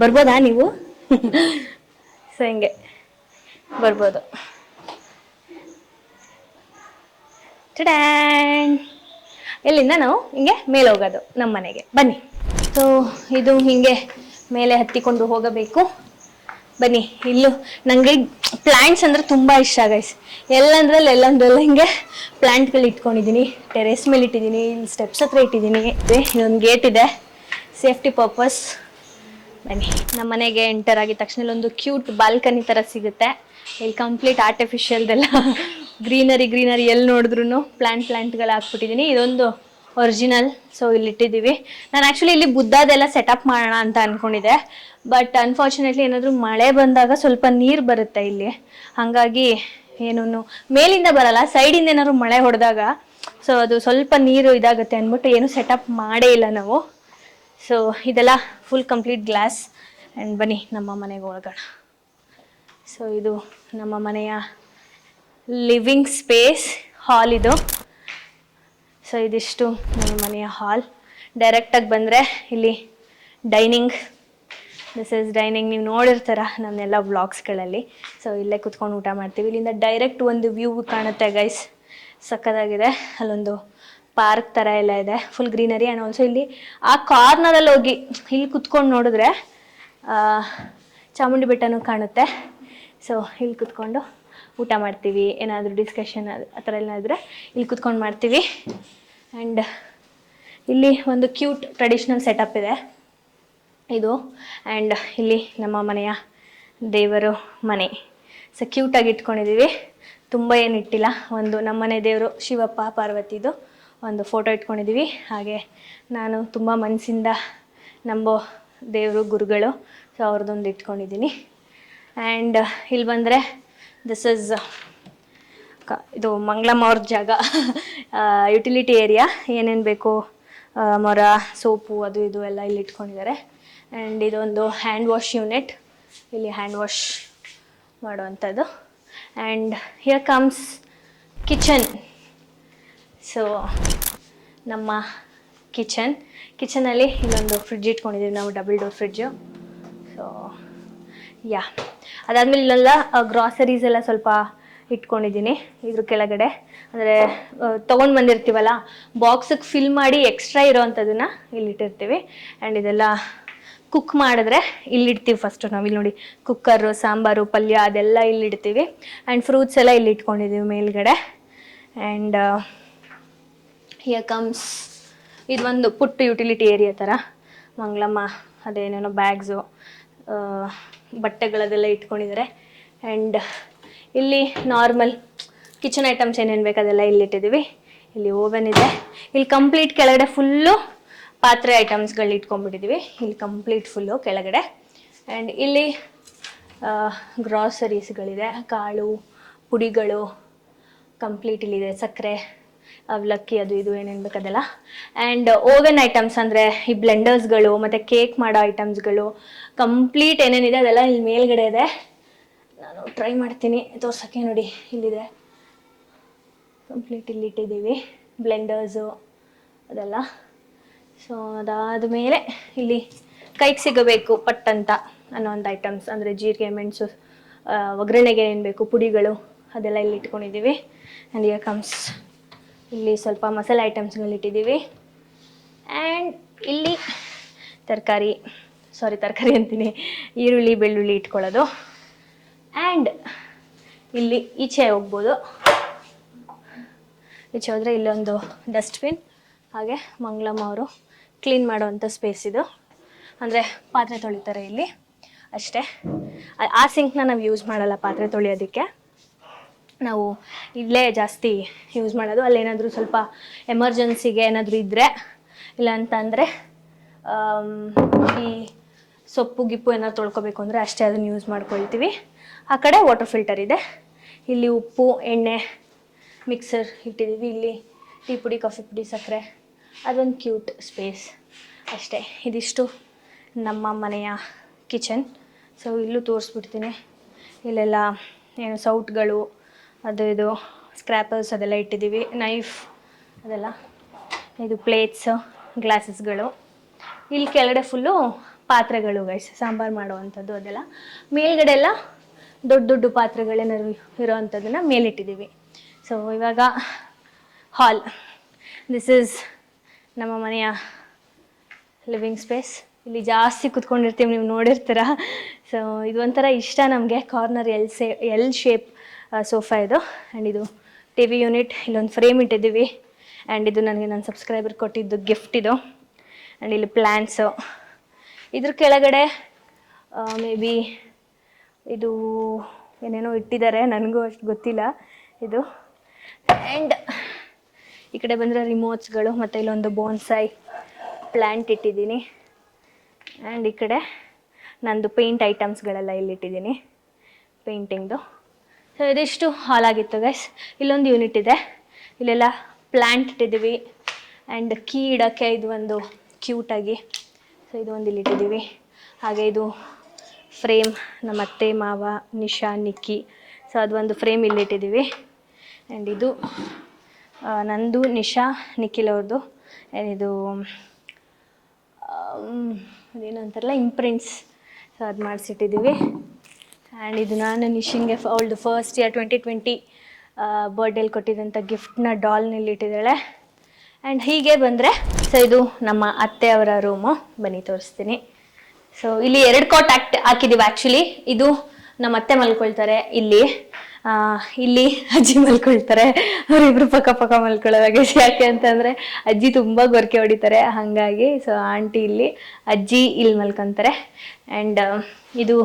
ಬರ್ಬೋದಾ ನೀವು? ಸೊ ಹಿಂಗೆ ಬರ್ಬೋದು. ಚಡ್ಯಾನ್, ಇಲ್ಲಿಂದ ನಾವು ಹಿಂಗೆ ಮೇಲೆ ಹೋಗೋದು ನಮ್ಮ ಮನೆಗೆ. ಬನ್ನಿ. ಸೊ ಇದು ಹಿಂಗೆ ಮೇಲೆ ಹತ್ತಿಕೊಂಡು ಹೋಗಬೇಕು. ಬನ್ನಿ. ಇಲ್ಲೂ ನನಗೆ ಪ್ಲ್ಯಾಂಟ್ಸ್ ಅಂದರೆ ತುಂಬ ಇಷ್ಟ ಗೈಸ್. ಎಲ್ಲಂದ್ರಲ್ಲ ಹಿಂಗೆ ಪ್ಲ್ಯಾಂಟ್ಗಳು ಇಟ್ಕೊಂಡಿದ್ದೀನಿ. ಟೆರೇಸ್ ಮೇಲೆ ಇಟ್ಟಿದ್ದೀನಿ, ಇಲ್ಲಿ ಸ್ಟೆಪ್ಸ್ ಹತ್ರ ಇಟ್ಟಿದ್ದೀನಿ. ಇದೊಂದು ಗೇಟ್ ಇದೆ, ಸೇಫ್ಟಿ ಪರ್ಪಸ್. ಬನ್ನಿ. ನಮ್ಮ ಮನೆಗೆ ಎಂಟರ್ ಆಗಿದ ತಕ್ಷಣ ಇಲ್ಲೊಂದು ಕ್ಯೂಟ್ ಬಾಲ್ಕನಿ ಥರ ಸಿಗುತ್ತೆ. ಇಲ್ಲಿ ಕಂಪ್ಲೀಟ್ ಆರ್ಟಿಫಿಷಿಯಲ್ದೆಲ್ಲ ಗ್ರೀನರಿ ಎಲ್ಲಿ ನೋಡಿದ್ರು ಪ್ಲ್ಯಾಂಟ್ಗಳು ಹಾಕ್ಬಿಟ್ಟಿದ್ದೀನಿ. ಇದೊಂದು ಒರಿಜಿನಲ್, ಸೊ ಇಲ್ಲಿ ಇಟ್ಟಿದ್ದೀವಿ. ನಾನು ಆ್ಯಕ್ಚುಲಿ ಇಲ್ಲಿ ಬುದ್ಧದೆಲ್ಲ ಸೆಟಪ್ ಮಾಡೋಣ ಅಂತ ಅಂದ್ಕೊಂಡಿದ್ದೆ. ಬಟ್ ಅನ್ಫಾರ್ಚುನೇಟ್ಲಿ ಏನಾದರೂ ಮಳೆ ಬಂದಾಗ ಸ್ವಲ್ಪ ನೀರು ಬರುತ್ತೆ ಇಲ್ಲಿ, ಹಾಗಾಗಿ ಏನೂ ಮೇಲಿಂದ ಬರಲ್ಲ, ಸೈಡಿಂದ ಏನಾದ್ರು ಮಳೆ ಹೊಡೆದಾಗ ಸೊ ಅದು ಸ್ವಲ್ಪ ನೀರು ಇದಾಗುತ್ತೆ ಅಂದ್ಬಿಟ್ಟು ಏನು ಸೆಟಪ್ ಮಾಡೇ ಇಲ್ಲ ನಾವು. ಸೊ ಇದೆಲ್ಲ ಫುಲ್ ಕಂಪ್ಲೀಟ್ ಗ್ಲಾಸ್. ಆ್ಯಂಡ್ ಬನ್ನಿ ನಮ್ಮ ಮನೆಗೆ ಹೋಗೋಣ. ಸೊ ಇದು ನಮ್ಮ ಮನೆಯ ಲಿವಿಂಗ್ ಸ್ಪೇಸ್, ಹಾಲ್ ಇದು. ಸೊ ಇದಿಷ್ಟು ನಮ್ಮ ಮನೆಯ ಹಾಲ್. ಡೈರೆಕ್ಟಾಗಿ ಬಂದರೆ ಇಲ್ಲಿ ಡೈನಿಂಗ್, ದಿಸ್ ಇಸ್ ಡೈನಿಂಗ್. ನೀವು ನೋಡಿರ್ತಾರ ನನ್ನೆಲ್ಲ ವ್ಲಾಗ್ಸ್ಗಳಲ್ಲಿ. ಸೊ ಇಲ್ಲೇ ಕುತ್ಕೊಂಡು ಊಟ ಮಾಡ್ತೀವಿ. ಇಲ್ಲಿಂದ ಡೈರೆಕ್ಟ್ ಒಂದು ವ್ಯೂ ಕಾಣುತ್ತೆ ಗೈಸ್, ಸಕ್ಕತ್ತಾಗಿದೆ. ಅಲ್ಲೊಂದು ಪಾರ್ಕ್ ಥರ ಎಲ್ಲ ಇದೆ, ಫುಲ್ ಗ್ರೀನರಿ. ಆ್ಯಂಡ್ ಆಲ್ಸೋ ಇಲ್ಲಿ ಆ ಕಾರ್ನರಲ್ಲಿ ಹೋಗಿ ಇಲ್ಲಿ ಕುತ್ಕೊಂಡು ನೋಡಿದ್ರೆ ಚಾಮುಂಡಿ ಬೆಟ್ಟನೂ ಕಾಣುತ್ತೆ. ಸೊ ಇಲ್ಲಿ ಕುತ್ಕೊಂಡು ಊಟ ಮಾಡ್ತೀವಿ, ಏನಾದರೂ ಡಿಸ್ಕಷನ್ ಆ ಥರ ಎಲ್ಲ ಇದ್ದರೆ ಇಲ್ಲಿ ಕುತ್ಕೊಂಡು ಮಾಡ್ತೀವಿ. ಆ್ಯಂಡ್ ಇಲ್ಲಿ ಒಂದು ಕ್ಯೂಟ್ ಟ್ರೆಡಿಷ್ನಲ್ ಸೆಟಪ್ ಇದೆ ಇದು. ಆ್ಯಂಡ್ ಇಲ್ಲಿ ನಮ್ಮ ಮನೆಯ ದೇವರು ಮನೆ. ಸೊ ಕ್ಯೂಟಾಗಿ ಇಟ್ಕೊಂಡಿದ್ದೀವಿ, ತುಂಬ ಏನು ಇಟ್ಟಿಲ್ಲ. ಒಂದು ನಮ್ಮನೆ ದೇವರು ಶಿವಪ್ಪ ಪಾರ್ವತಿದು ಒಂದು ಫೋಟೋ ಇಟ್ಕೊಂಡಿದ್ದೀವಿ. ಹಾಗೆ ನಾನು ತುಂಬ ಮನಸ್ಸಿಂದ ನಂಬೋ ದೇವರು ಗುರುಗಳು, ಸೊ ಅವ್ರದ್ದೊಂದು ಇಟ್ಕೊಂಡಿದ್ದೀನಿ. ಆ್ಯಂಡ್ ಇಲ್ಲಿ ಬಂದರೆ ದಿಸ್ ಇಸ್ ಇದು ಮಂಗಳಮ್ಮ ಅವ್ರ ಜಾಗ, ಯುಟಿಲಿಟಿ ಏರಿಯಾ. ಏನೇನು ಬೇಕು ಮೊರ, ಸೋಪು, ಅದು ಇದು ಎಲ್ಲ ಇಲ್ಲಿ ಇಟ್ಕೊಂಡಿದ್ದಾರೆ. ಆ್ಯಂಡ್ ಇದೊಂದು ಹ್ಯಾಂಡ್ ವಾಶ್ ಯೂನಿಟ್, ಇಲ್ಲಿ ಹ್ಯಾಂಡ್ ವಾಶ್ ಮಾಡುವಂಥದ್ದು. And here comes kitchen. So ನಮ್ಮ ಕಿಚನಲ್ಲಿ ಇಲ್ಲೊಂದು ಫ್ರಿಡ್ಜ್ ಇಟ್ಕೊಂಡಿದ್ದೀವಿ ನಾವು, double door fridge. So yeah, ಅದಾದಮೇಲೆ ಇಲ್ಲೆಲ್ಲ ಗ್ರಾಸರೀಸ್ ಎಲ್ಲ ಸ್ವಲ್ಪ ಇಟ್ಕೊಂಡಿದ್ದೀನಿ ಇದ್ರ ಕೆಳಗಡೆ. ಅಂದರೆ ತೊಗೊಂಡು ಬಂದಿರ್ತೀವಲ್ಲ, ಬಾಕ್ಸಿಗೆ ಫಿಲ್ ಮಾಡಿ ಎಕ್ಸ್ಟ್ರಾ ಇರೋವಂಥದ್ದನ್ನು ಇಲ್ಲಿಟ್ಟಿರ್ತೀವಿ. ಆ್ಯಂಡ್ ಇದೆಲ್ಲ ಕುಕ್ ಮಾಡಿದ್ರೆ ಇಲ್ಲಿಡ್ತೀವಿ ಫಸ್ಟು ನಾವು. ಇಲ್ಲಿ ನೋಡಿ, ಕುಕ್ಕರು, ಸಾಂಬಾರು, ಪಲ್ಯ ಅದೆಲ್ಲ ಇಲ್ಲಿಡ್ತೀವಿ. ಆ್ಯಂಡ್ ಫ್ರೂಟ್ಸ್ ಎಲ್ಲ ಇಲ್ಲಿ ಇಟ್ಕೊಂಡಿದ್ದೀವಿ ಮೇಲ್ಗಡೆ. ಆ್ಯಂಡ್ ಹಿಯರ್ ಕಮ್ಸ್ ಇದೊಂದು ಪುಟ್ಟ ಯುಟಿಲಿಟಿ ಏರಿಯಾ ಥರ. ಮಂಗಳಮ್ಮ ಅದೇನೇನೋ ಬ್ಯಾಗ್ಸು, ಬಟ್ಟೆಗಳದೆಲ್ಲ ಇಟ್ಕೊಂಡಿದ್ದಾರೆ. ಆ್ಯಂಡ್ ಇಲ್ಲಿ ನಾರ್ಮಲ್ ಕಿಚನ್ ಐಟಮ್ಸ್ ಏನೇನು ಬೇಕು ಅದೆಲ್ಲ ಇಲ್ಲಿಟ್ಟಿದ್ದೀವಿ. ಇಲ್ಲಿ ಓವೆನ್ ಇದೆ. ಇಲ್ಲಿ ಕಂಪ್ಲೀಟ್ ಕೆಳಗಡೆ ಫುಲ್ಲು ಪಾತ್ರೆ ಐಟಮ್ಸ್ಗಳು ಇಟ್ಕೊಂಡ್ಬಿಟ್ಟಿದ್ದೀವಿ, ಇಲ್ಲಿ ಕಂಪ್ಲೀಟ್ ಫುಲ್ಲು ಕೆಳಗಡೆ. ಆ್ಯಂಡ್ ಇಲ್ಲಿ ಗ್ರಾಸರೀಸ್ಗಳಿದೆ, ಕಾಳು ಪುಡಿಗಳು ಕಂಪ್ಲೀಟ್ ಇಲ್ಲಿದೆ, ಸಕ್ಕರೆ, ಅವಲಕ್ಕಿ, ಅದು ಇದು ಏನೇನು ಬೇಕು ಅದೆಲ್ಲ. ಆ್ಯಂಡ್ ಓವೆನ್ ಐಟಮ್ಸ್ ಅಂದರೆ ಈ ಬ್ಲೆಂಡರ್ಸ್ಗಳು ಮತ್ತು ಕೇಕ್ ಮಾಡೋ ಐಟಮ್ಸ್ಗಳು ಕಂಪ್ಲೀಟ್ ಏನೇನಿದೆ ಅದೆಲ್ಲ ಇಲ್ಲಿ ಮೇಲ್ಗಡೆ ಇದೆ. ನಾನು ಟ್ರೈ ಮಾಡ್ತೀನಿ ತೋರ್ಸೋಕ್ಕೆ. ನೋಡಿ, ಇಲ್ಲಿದೆ ಕಂಪ್ಲೀಟ್, ಇಲ್ಲಿ ಇಟ್ಟಿದ್ದೀವಿ ಬ್ಲೆಂಡರ್ಸು ಅದೆಲ್ಲ. ಸೊ ಅದಾದ ಮೇಲೆ ಇಲ್ಲಿ ಕೈಗೆ ಸಿಗಬೇಕು ಪಟ್ಟಂತ ಅನ್ನೋ ಒಂದು ಐಟಮ್ಸ್, ಅಂದರೆ ಜೀರಿಗೆ, ಮೆಣಸು, ಒಗ್ಗರಣೆಗೆ ಏನು ಬೇಕು ಪುಡಿಗಳು ಅದೆಲ್ಲ ಇಲ್ಲಿ ಇಟ್ಕೊಂಡಿದ್ದೀವಿ. ಆ್ಯಂಡ್ ಹಿಯರ್ ಕಮ್ಸ್ ಇಲ್ಲಿ ಸ್ವಲ್ಪ ಮಸಾಲೆ ಐಟಮ್ಸ್ಗಳು ಇಟ್ಟಿದ್ದೀವಿ. ಆ್ಯಂಡ್ ಇಲ್ಲಿ ತರಕಾರಿ ಅಂತೀನಿ, ಈರುಳ್ಳಿ, ಬೆಳ್ಳುಳ್ಳಿ ಇಟ್ಕೊಳ್ಳೋದು. ಆ್ಯಂಡ್ ಇಲ್ಲಿ ಈಚೆ ಹೋಗ್ಬೋದು, ಈಚೆ ಹೋದರೆ ಇಲ್ಲೊಂದು ಡಸ್ಟ್ಬಿನ್, ಹಾಗೆ ಮಂಗಳಮ್ಮ ಅವರು ಕ್ಲೀನ್ ಮಾಡೋವಂಥ ಸ್ಪೇಸ್ ಇದು. ಅಂದರೆ ಪಾತ್ರೆ ತೊಳಿತಾರೆ ಇಲ್ಲಿ ಅಷ್ಟೇ. ಆ ಸಿಂಕ್ನ ನಾವು ಯೂಸ್ ಮಾಡಲ್ಲ ಪಾತ್ರೆ ತೊಳೆಯೋದಕ್ಕೆ, ನಾವು ಇಲ್ಲೇ ಜಾಸ್ತಿ ಯೂಸ್ ಮಾಡೋದು. ಅಲ್ಲೇನಾದರೂ ಸ್ವಲ್ಪ ಎಮರ್ಜೆನ್ಸಿಗೆ ಏನಾದರೂ ಇದ್ದರೆ, ಇಲ್ಲ ಅಂತಂದರೆ ಈ ಸೊಪ್ಪು ಗಿಪ್ಪು ಏನಾದ್ರು ತೊಳ್ಕೊಬೇಕು ಅಂದರೆ ಅಷ್ಟೇ ಅದನ್ನು ಯೂಸ್ ಮಾಡ್ಕೊಳ್ತೀವಿ. ಆ ಕಡೆ ವಾಟರ್ ಫಿಲ್ಟರ್ ಇದೆ. ಇಲ್ಲಿ ಉಪ್ಪು, ಎಣ್ಣೆ, ಮಿಕ್ಸರ್ ಇಟ್ಟಿದ್ದೀವಿ. ಇಲ್ಲಿ ಟೀ ಪುಡಿ, ಕಾಫಿ ಪುಡಿ, ಸಕ್ಕರೆ, ಅದೊಂದು ಕ್ಯೂಟ್ ಸ್ಪೇಸ್ ಅಷ್ಟೇ. ಇದಿಷ್ಟು ನಮ್ಮ ಮನೆಯ ಕಿಚನ್. ಸೊ ಇಲ್ಲೂ ತೋರಿಸ್ಬಿಡ್ತೀನಿ. ಇಲ್ಲೆಲ್ಲ ಏನು ಸೌಟ್ಗಳು, ಅದು ಇದು ಸ್ಕ್ರ್ಯಾಪರ್ಸ್ ಅದೆಲ್ಲ ಇಟ್ಟಿದ್ದೀವಿ, ನೈಫ್ ಅದೆಲ್ಲ, ಇದು ಪ್ಲೇಟ್ಸು, ಗ್ಲಾಸಸ್ಗಳು. ಇಲ್ಲಿ ಕೆಳಗಡೆ ಫುಲ್ಲು ಪಾತ್ರೆಗಳು ಗೈಸ್, ಸಾಂಬಾರು ಮಾಡುವಂಥದ್ದು ಅದೆಲ್ಲ. ಮೇಲ್ಗಡೆ ಎಲ್ಲ ದೊಡ್ಡ ದೊಡ್ಡ ಪಾತ್ರೆಗಳೇನಾದ್ರು ಇರೋವಂಥದ್ದನ್ನು ಮೇಲಿಟ್ಟಿದ್ದೀವಿ. ಸೊ ಇವಾಗ ಹಾಲ್. ದಿಸ್ ಈಸ್ ನಮ್ಮ ಮನೆಯ ಲಿವಿಂಗ್ ಸ್ಪೇಸ್. ಇಲ್ಲಿ ಜಾಸ್ತಿ ಕುತ್ಕೊಂಡಿರ್ತೀವಿ, ನೀವು ನೋಡಿರ್ತೀರ. ಸೊ ಇದು ಒಂಥರ ಇಷ್ಟ ನಮಗೆ, ಕಾರ್ನರ್ ಎಲ್ ಶೇಪ್ ಸೋಫಾ ಇದು. ಆ್ಯಂಡ್ ಇದು ಟಿ ವಿ ಯೂನಿಟ್, ಇಲ್ಲೊಂದು ಫ್ರೇಮ್ ಇಟ್ಟಿದ್ದೀವಿ. ಆ್ಯಂಡ್ ಇದು ನನಗೆ ನನ್ನ ಸಬ್ಸ್ಕ್ರೈಬರ್ ಕೊಟ್ಟಿದ್ದು ಗಿಫ್ಟ್ ಇದು. ಆ್ಯಂಡ್ ಇಲ್ಲಿ ಪ್ಲ್ಯಾಂಟ್ಸು. ಇದ್ರ ಕೆಳಗಡೆ ಮೇ ಬಿ ಇದು ಏನೇನೋ ಇಟ್ಟಿದ್ದಾರೆ, ನನಗೂ ಅಷ್ಟು ಗೊತ್ತಿಲ್ಲ ಇದು. ಆ್ಯಂಡ್ ಈ ಕಡೆ ಬಂದರೆ ರಿಮೋಟ್ಸ್ಗಳು, ಮತ್ತು ಇಲ್ಲೊಂದು ಬೋನ್ಸಾಯ್ ಪ್ಲ್ಯಾಂಟ್ ಇಟ್ಟಿದ್ದೀನಿ. ಆ್ಯಂಡ್ ಈ ಕಡೆ ನಂದು ಪೇಂಟ್ ಐಟಮ್ಸ್ಗಳೆಲ್ಲ ಇಲ್ಲಿಟ್ಟಿದ್ದೀನಿ, ಪೇಂಟಿಂಗ್ದು. ಸೊ ಇದಿಷ್ಟು ಹಾಲ್ ಆಗಿತ್ತು ಗೈಸ್. ಇಲ್ಲೊಂದು ಯೂನಿಟ್ ಇದೆ, ಇಲ್ಲೆಲ್ಲ ಪ್ಲ್ಯಾಂಟ್ ಇಟ್ಟಿದ್ದೀವಿ. ಆ್ಯಂಡ್ ಕೀ ಇಡೋಕ್ಕೆ ಇದು ಒಂದು ಕ್ಯೂಟಾಗಿ, ಸೊ ಇದು ಒಂದು ಇಲ್ಲಿಟ್ಟಿದ್ದೀವಿ. ಹಾಗೆ ಇದು ಫ್ರೇಮ್, ನಮ್ಮ ಅತ್ತೆ, ಮಾವ, ನಿಶಾ, ನಿಕ್ಕಿ, ಸೊ ಅದು ಒಂದು ಫ್ರೇಮ್ ಇಲ್ಲಿಟ್ಟಿದ್ದೀವಿ. ಆ್ಯಂಡ್ ಇದು ನಂದು, ನಿಶಾ, ನಿಖಿಲ್ ಅವ್ರದ್ದು ಏನಿದು ಅದೇನು ಅಂತಾರಲ್ಲ ಇಂಪ್ರಿಂಟ್ಸ್, ಸೊ ಅದು ಮಾಡಿಸಿಟ್ಟಿದ್ದೀವಿ. ಆ್ಯಂಡ್ ಇದು ನಾನು ನಿಶಿಂಗೆ ಅವಳದು ಫಸ್ಟ್ ಇಯರ್ 2020 ಬರ್ಡೇಲಿ ಕೊಟ್ಟಿದ್ದಂಥ ಗಿಫ್ಟ್ನ ಡಾಲ್ನಲ್ಲಿ ಇಟ್ಟಿದ್ದಾಳೆ. ಆ್ಯಂಡ್ ಹೀಗೆ ಬಂದರೆ ಸೊ ಇದು ನಮ್ಮ ಅತ್ತೆಯವರ ರೂಮು, ಬನ್ನಿ ತೋರಿಸ್ತೀನಿ. ಸೊ ಇಲ್ಲಿ 2 ಕಾಟ್ ಹಾಕಿದ್ದೀವಿ ಆ್ಯಕ್ಚುಲಿ. ಇದು ನಮ್ಮ ಅತ್ತೆ ಮಲ್ಕೊಳ್ತಾರೆ ಇಲ್ಲಿ, ಇಲ್ಲಿ ಅಜ್ಜಿ ಮಲ್ಕೊಳ್ತಾರೆ, ಅವರಿಬ್ರು ಪಕ್ಕ ಮಲ್ಕೊಳ್ಳೋದಾಗ. ಯಾಕೆ ಅಂತಂದರೆ ಅಜ್ಜಿ ತುಂಬ ಗೊರಕೆ ಹೊಡಿತಾರೆ, ಹಾಗಾಗಿ ಸೊ ಆಂಟಿ ಇಲ್ಲಿ, ಅಜ್ಜಿ ಇಲ್ಲಿ ಮಲ್ಕೊತಾರೆ. ಆ್ಯಂಡ್ ಇದು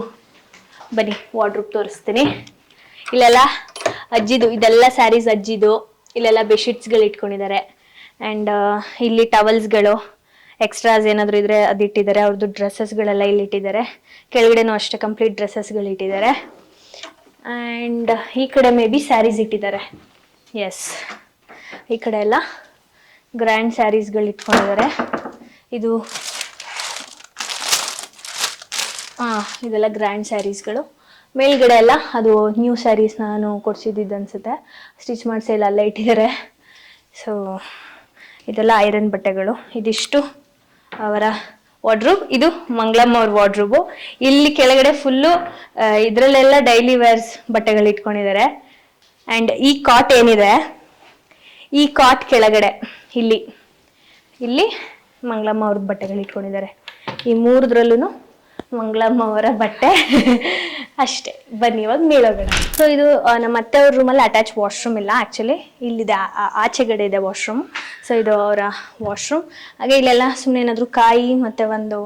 ಬನ್ನಿ ವಾರ್ಡ್ರೋಬ್ ತೋರಿಸ್ತೀನಿ. ಇಲ್ಲೆಲ್ಲ ಅಜ್ಜಿದು ಇದೆಲ್ಲ ಸ್ಯಾರೀಸ್ ಅಜ್ಜಿದು. ಇಲ್ಲೆಲ್ಲ ಬೆಡ್ಶೀಟ್ಸ್ಗಳು ಇಟ್ಕೊಂಡಿದ್ದಾರೆ. ಆ್ಯಂಡ್ ಇಲ್ಲಿ ಟವಲ್ಸ್ಗಳು ಎಕ್ಸ್ಟ್ರಾಸ್ ಏನಾದರೂ ಇದ್ರೆ ಅದು ಇಟ್ಟಿದ್ದಾರೆ. ಅವ್ರದ್ದು ಡ್ರೆಸ್ಸಸ್ಗಳೆಲ್ಲ ಇಲ್ಲಿ ಇಟ್ಟಿದ್ದಾರೆ. ಕೆಳಗಡೆನೂ ಅಷ್ಟೇ ಕಂಪ್ಲೀಟ್ ಡ್ರೆಸ್ಸಸ್ಗಳು ಇಟ್ಟಿದ್ದಾರೆ. ಆ್ಯಂಡ್ ಈ ಕಡೆ ಮೇ ಬಿ ಸ್ಯಾರೀಸ್ ಇಟ್ಟಿದ್ದಾರೆ. ಎಸ್, ಈ ಕಡೆ ಎಲ್ಲ ಗ್ರ್ಯಾಂಡ್ ಸ್ಯಾರೀಸ್ಗಳು ಇಟ್ಕೊಂಡಿದ್ದಾರೆ. ಇದು ಇದೆಲ್ಲ ಗ್ರ್ಯಾಂಡ್ ಸ್ಯಾರೀಸ್ಗಳು. ಮೇಲ್ಗಡೆ ಎಲ್ಲ ಅದು ನ್ಯೂ ಸ್ಯಾರೀಸ್ ನಾನು ಕೊಡಿಸಿದ್ದು ಅನಿಸುತ್ತೆ, ಸ್ಟಿಚ್ ಮಾಡಿಸಿ ಎಲ್ಲ ಅಲ್ಲೇ ಇಟ್ಟಿದ್ದಾರೆ. ಸೊ ಇದೆಲ್ಲ ಐರನ್ ಬಟ್ಟೆಗಳು. ಇದಿಷ್ಟು ಅವರ ವಾರ್ಡ್ರೋಬ್. ಇದು ಮಂಗಳಮ್ಮ ಅವ್ರ ವಾರ್ಡ್ರೋಬು. ಇಲ್ಲಿ ಕೆಳಗಡೆ ಫುಲ್ಲು ಇದರಲ್ಲೆಲ್ಲ ಡೈಲಿ ವೇರ್ಸ್ ಬಟ್ಟೆಗಳು ಇಟ್ಕೊಂಡಿದ್ದಾರೆ. ಆ್ಯಂಡ್ ಈ ಕಾಟ್ ಏನಿದೆ, ಈ ಕಾಟ್ ಕೆಳಗಡೆ ಇಲ್ಲಿ ಇಲ್ಲಿ ಮಂಗಳಮ್ಮ ಅವ್ರದ್ದು ಬಟ್ಟೆಗಳು ಇಟ್ಕೊಂಡಿದ್ದಾರೆ. ಈ ಮೂರದ್ರಲ್ಲೂ ಮಂಗಳಮ್ಮ ಅವರ ಬಟ್ಟೆ ಅಷ್ಟೇ. ಬನ್ನಿ ಇವಾಗ ಮೇಳೋಗೋಣ. ಸೊ ಇದು ನಮ್ಮ ಅತ್ತೆ ಅವ್ರ ರೂಮಲ್ಲಿ ಅಟ್ಯಾಚ್ ವಾಶ್ರೂಮ್ ಇಲ್ಲ, ಆ್ಯಕ್ಚುಲಿ ಇಲ್ಲಿದೆ, ಆಚೆಗಡೆ ಇದೆ ವಾಶ್ರೂಮ್. ಸೊ ಇದು ಅವರ ವಾಶ್ರೂಮ್. ಹಾಗೆ ಇಲ್ಲೆಲ್ಲ ಸುಮ್ಮನೆ ಏನಾದರೂ ಕಾಯಿ ಮತ್ತು ಒಂದು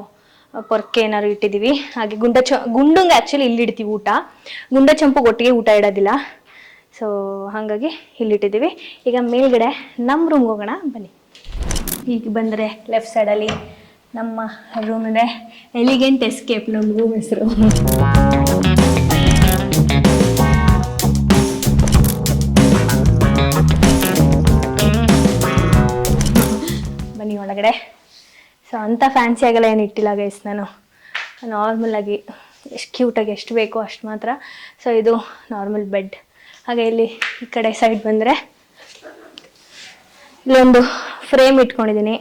ಪೊರ್ಕೆ ಏನಾದ್ರು ಇಟ್ಟಿದ್ದೀವಿ. ಹಾಗೆ ಗುಂಡಂಗೆ ಆ್ಯಕ್ಚುಲಿ ಇಲ್ಲಿ ಇಡ್ತೀವಿ ಊಟ. ಗುಂಡ ಚಂಪು ಒಟ್ಟಿಗೆ ಊಟ ಇಡೋದಿಲ್ಲ, ಸೊ ಹಾಗಾಗಿ ಇಲ್ಲಿಟ್ಟಿದ್ದೀವಿ. ಈಗ ಮೇಲ್ಗಡೆ ನಮ್ಮ ರೂಮ್ಗೆ ಹೋಗೋಣ ಬನ್ನಿ. ಈಗ ಬಂದರೆ ಲೆಫ್ಟ್ ಸೈಡಲ್ಲಿ ನಮ್ಮ ರೂಮ್ ಇದೆ. ಎಲಿಗೆಂಟ್ ಎಸ್ಕೇಪ್ ನಮ್ಮ ರೂಮ್ ಹೆಸರು. ಬನ್ನಿ ಒಳಗಡೆ. ಸೊ ಅಂಥ ಫ್ಯಾನ್ಸಿ ಆಗಲ್ಲ ಏನು ಇಟ್ಟಿಲ್ಲ ಗೈಸ್, ನಾನು ನಾರ್ಮಲಾಗಿ ಎಷ್ಟು ಕ್ಯೂಟಾಗಿ ಎಷ್ಟು ಬೇಕೋ ಅಷ್ಟು ಮಾತ್ರ. ಸೊ ಇದು ನಾರ್ಮಲ್ ಬೆಡ್. ಹಾಗೆ ಇಲ್ಲಿ ಈ ಕಡೆ ಸೈಡ್ ಬಂದರೆ ಇಲ್ಲೊಂದು ಫ್ರೇಮ್ ಇಟ್ಕೊಂಡಿದ್ದೀನಿ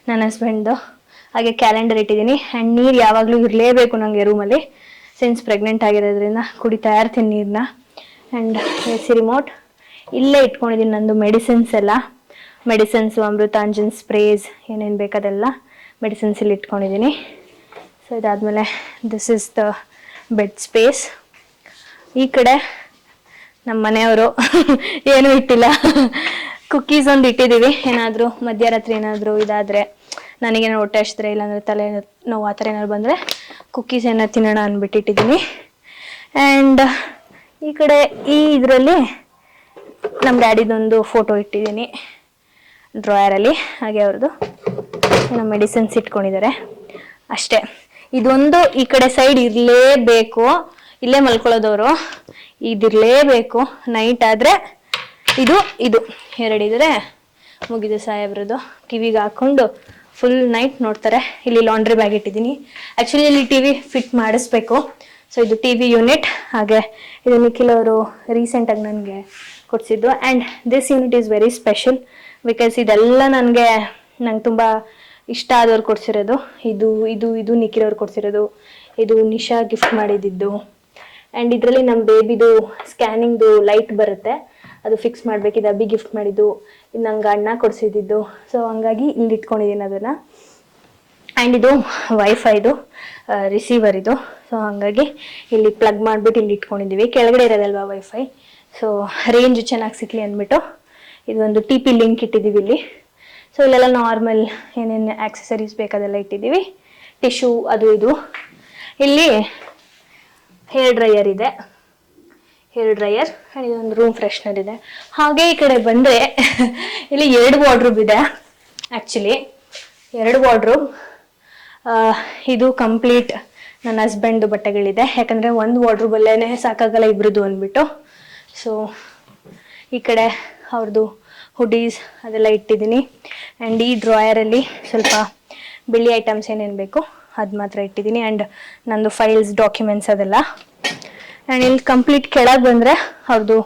ನನ್ನ ಹಸ್ಬೆಂಡ್ದು. ಹಾಗೆ ಕ್ಯಾಲೆಂಡರ್ ಇಟ್ಟಿದ್ದೀನಿ. ಆ್ಯಂಡ್ ನೀರು ಯಾವಾಗಲೂ ಇರಲೇಬೇಕು ನನಗೆ ರೂಮಲ್ಲಿ, ಸಿನ್ಸ್ ಪ್ರೆಗ್ನೆಂಟ್ ಆಗಿರೋದ್ರಿಂದ ಕುಡಿತಾ ಇರ್ತೀನಿ ನೀರನ್ನ. ಆ್ಯಂಡ್ ಎ ಸಿ ರಿಮೋಟ್ ಇಲ್ಲೇ ಇಟ್ಕೊಂಡಿದ್ದೀನಿ. ನಂದು ಮೆಡಿಸಿನ್ಸ್ ಎಲ್ಲ, ಮೆಡಿಸಿನ್ಸು, ಅಮೃತಾಂಜನ್ ಸ್ಪ್ರೇಸ್ ಏನೇನು ಬೇಕದೆಲ್ಲ ಮೆಡಿಸಿನ್ಸ್ ಇಲ್ಲಿ ಇಟ್ಕೊಂಡಿದ್ದೀನಿ. ಸೊ ಇದಾದಮೇಲೆ this is the bed space. ಈ ಕಡೆ ನಮ್ಮ ಮನೆಯವರು ಏನೂ ಇಟ್ಟಿಲ್ಲ, ಕುಕ್ಕೀಸ್ ಒಂದು ಇಟ್ಟಿದ್ದೀವಿ. ಏನಾದರೂ ಮಧ್ಯರಾತ್ರಿ ಏನಾದರೂ ಇದಾದರೆ, ನನಗೇನಾದ್ರು ಹೊಟ್ಟೆ ಹಸಿದ್ರೆ ಇಲ್ಲಾಂದರೆ ತಲೆ ನೋವು ಆ ಥರ ಏನಾದ್ರು ಬಂದರೆ ಕುಕ್ಕೀಸ್ ಏನಾರು ತಿನ್ನೋಣ ಅಂದ್ಬಿಟ್ಟಿಟ್ಟಿದ್ದೀನಿ. ಆ್ಯಂಡ್ ಈ ಕಡೆ ಈ ಇದರಲ್ಲಿ ನಮ್ಮ ಡ್ಯಾಡಿದೊಂದು ಫೋಟೋ ಇಟ್ಟಿದ್ದೀನಿ ಡ್ರಾಯರಲ್ಲಿ. ಹಾಗೆ ಅವ್ರದ್ದು ಏನೋ ಮೆಡಿಸಿನ್ಸ್ ಇಟ್ಕೊಂಡಿದ್ದಾರೆ ಅಷ್ಟೇ. ಇದೊಂದು ಈ ಕಡೆ ಸೈಡ್ ಇರಲೇಬೇಕು, ಇಲ್ಲೇ ಮಲ್ಕೊಳ್ಳೋದವರು, ಇದಿರಲೇಬೇಕು. ನೈಟ್ ಆದರೆ ಇದು ಇದು ಎರಡಿದ್ರೆ ಮುಗಿದು ಸಾಹೇಬ್ರದ್ದು. ಕಿವಿಗೆ ಹಾಕ್ಕೊಂಡು ಫುಲ್ ನೈಟ್ ನೋಡ್ತಾರೆ. ಇಲ್ಲಿ ಲಾಂಡ್ರಿ ಬ್ಯಾಗ್ ಇಟ್ಟಿದ್ದೀನಿ. ಆ್ಯಕ್ಚುಲಿ ಇಲ್ಲಿ ಟಿ ವಿ ಫಿಟ್ ಮಾಡಿಸ್ಬೇಕು. ಸೊ ಇದು ಟಿ ವಿ ಯೂನಿಟ್. ಹಾಗೆ ಇದು ನಿಖಿಲ್ ಅವರು ರೀಸೆಂಟಾಗಿ ನನಗೆ ಕೊಡಿಸಿದ್ದು. And this unit is very special because ಇದೆಲ್ಲ ನಂಗೆ ತುಂಬ ಇಷ್ಟ ಆದವ್ರು ಕೊಡಿಸಿರೋದು. ಇದು ಇದು ಇದು ನಿಖಿಲ್ ಅವ್ರು ಕೊಡಿಸಿರೋದು. ಇದು ನಿಶಾ ಗಿಫ್ಟ್ ಮಾಡಿದ್ದು. ಆ್ಯಂಡ್ ಇದರಲ್ಲಿ ನಮ್ಮ ಬೇಬಿದು ಸ್ಕ್ಯಾನಿಂಗ್ದು ಲೈಟ್ ಬರುತ್ತೆ, ಅದು ಫಿಕ್ಸ್ ಮಾಡಬೇಕಿದ್ದು ಅಬ್ಬಿ ಗಿಫ್ಟ್ ಮಾಡಿದ್ದು. ಇದು ನಂಗೆ ಅಣ್ಣ ಕೊಡಿಸಿದ್ದು. ಸೊ ಹಂಗಾಗಿ ಇಲ್ಲಿ ಇಟ್ಕೊಂಡಿದ್ದೀನಿ ಅದನ್ನು. ಆ್ಯಂಡ್ ಇದು ವೈಫೈದು ರಿಸೀವರ್ ಇದು. ಸೊ ಹಾಗಾಗಿ ಇಲ್ಲಿ ಪ್ಲಗ್ ಮಾಡಿಬಿಟ್ಟು ಇಲ್ಲಿ ಇಟ್ಕೊಂಡಿದ್ದೀವಿ. ಕೆಳಗಡೆ ಇರೋದಲ್ವಾ ವೈಫೈ, ಸೊ ರೇಂಜ್ ಚೆನ್ನಾಗಿ ಸಿಕ್ಕಲಿ ಅಂದ್ಬಿಟ್ಟು ಇದೊಂದು ಟಿ ಪಿ ಲಿಂಕ್ ಇಟ್ಟಿದ್ದೀವಿ ಇಲ್ಲಿ. ಸೊ ಇಲ್ಲೆಲ್ಲ ನಾರ್ಮಲ್ ಏನೇನು ಆಕ್ಸೆಸರೀಸ್ ಬೇಕಾದೆಲ್ಲ ಇಟ್ಟಿದ್ದೀವಿ. ಟಿಶ್ಯೂ ಅದು ಇದು. ಇಲ್ಲಿ ಹೇರ್ ಡ್ರೈಯರ್ ಇದೆ, ಹೇರ್ ಡ್ರೈಯರ್. ಆ್ಯಂಡ್ ಇದೊಂದು ರೂಮ್ ಫ್ರೆಶ್ನರ್ ಇದೆ. ಹಾಗೆ ಈ ಕಡೆ ಬಂದರೆ ಇಲ್ಲಿ 2 ವಾರ್ಡ್ರೋಬ್ ಇದೆ. Actually 2 wardrobe. ಇದು ಕಂಪ್ಲೀಟ್ ನನ್ನ ಹಸ್ಬೆಂಡು ಬಟ್ಟೆಗಳಿದೆ, ಯಾಕಂದರೆ ಒಂದು ವಾರ್ಡ್ರೋಬಲ್ಲೇ ಸಾಕಾಗಲ್ಲ ಇಬ್ರದ್ದು ಅಂದ್ಬಿಟ್ಟು. ಸೊ ಈ ಕಡೆ ಅವ್ರದ್ದು ಹುಡೀಸ್ ಅದೆಲ್ಲ ಇಟ್ಟಿದ್ದೀನಿ. ಆ್ಯಂಡ್ ಈ ಡ್ರಾಯರಲ್ಲಿ ಸ್ವಲ್ಪ ಬೆಳ್ಳಿ ಐಟಮ್ಸ್ ಏನೇನು ಬೇಕು ಅದು ಮಾತ್ರ ಇಟ್ಟಿದ್ದೀನಿ. ಆ್ಯಂಡ್ ನಂದು ಫೈಲ್ಸ್, ಡಾಕ್ಯುಮೆಂಟ್ಸ್ ಅದೆಲ್ಲ. ಆ್ಯಂಡ್ ಇಲ್ಲಿ ಕಂಪ್ಲೀಟ್ ಕೆಳಗೆ ಬಂದರೆ ಅವ್ರದ್ದು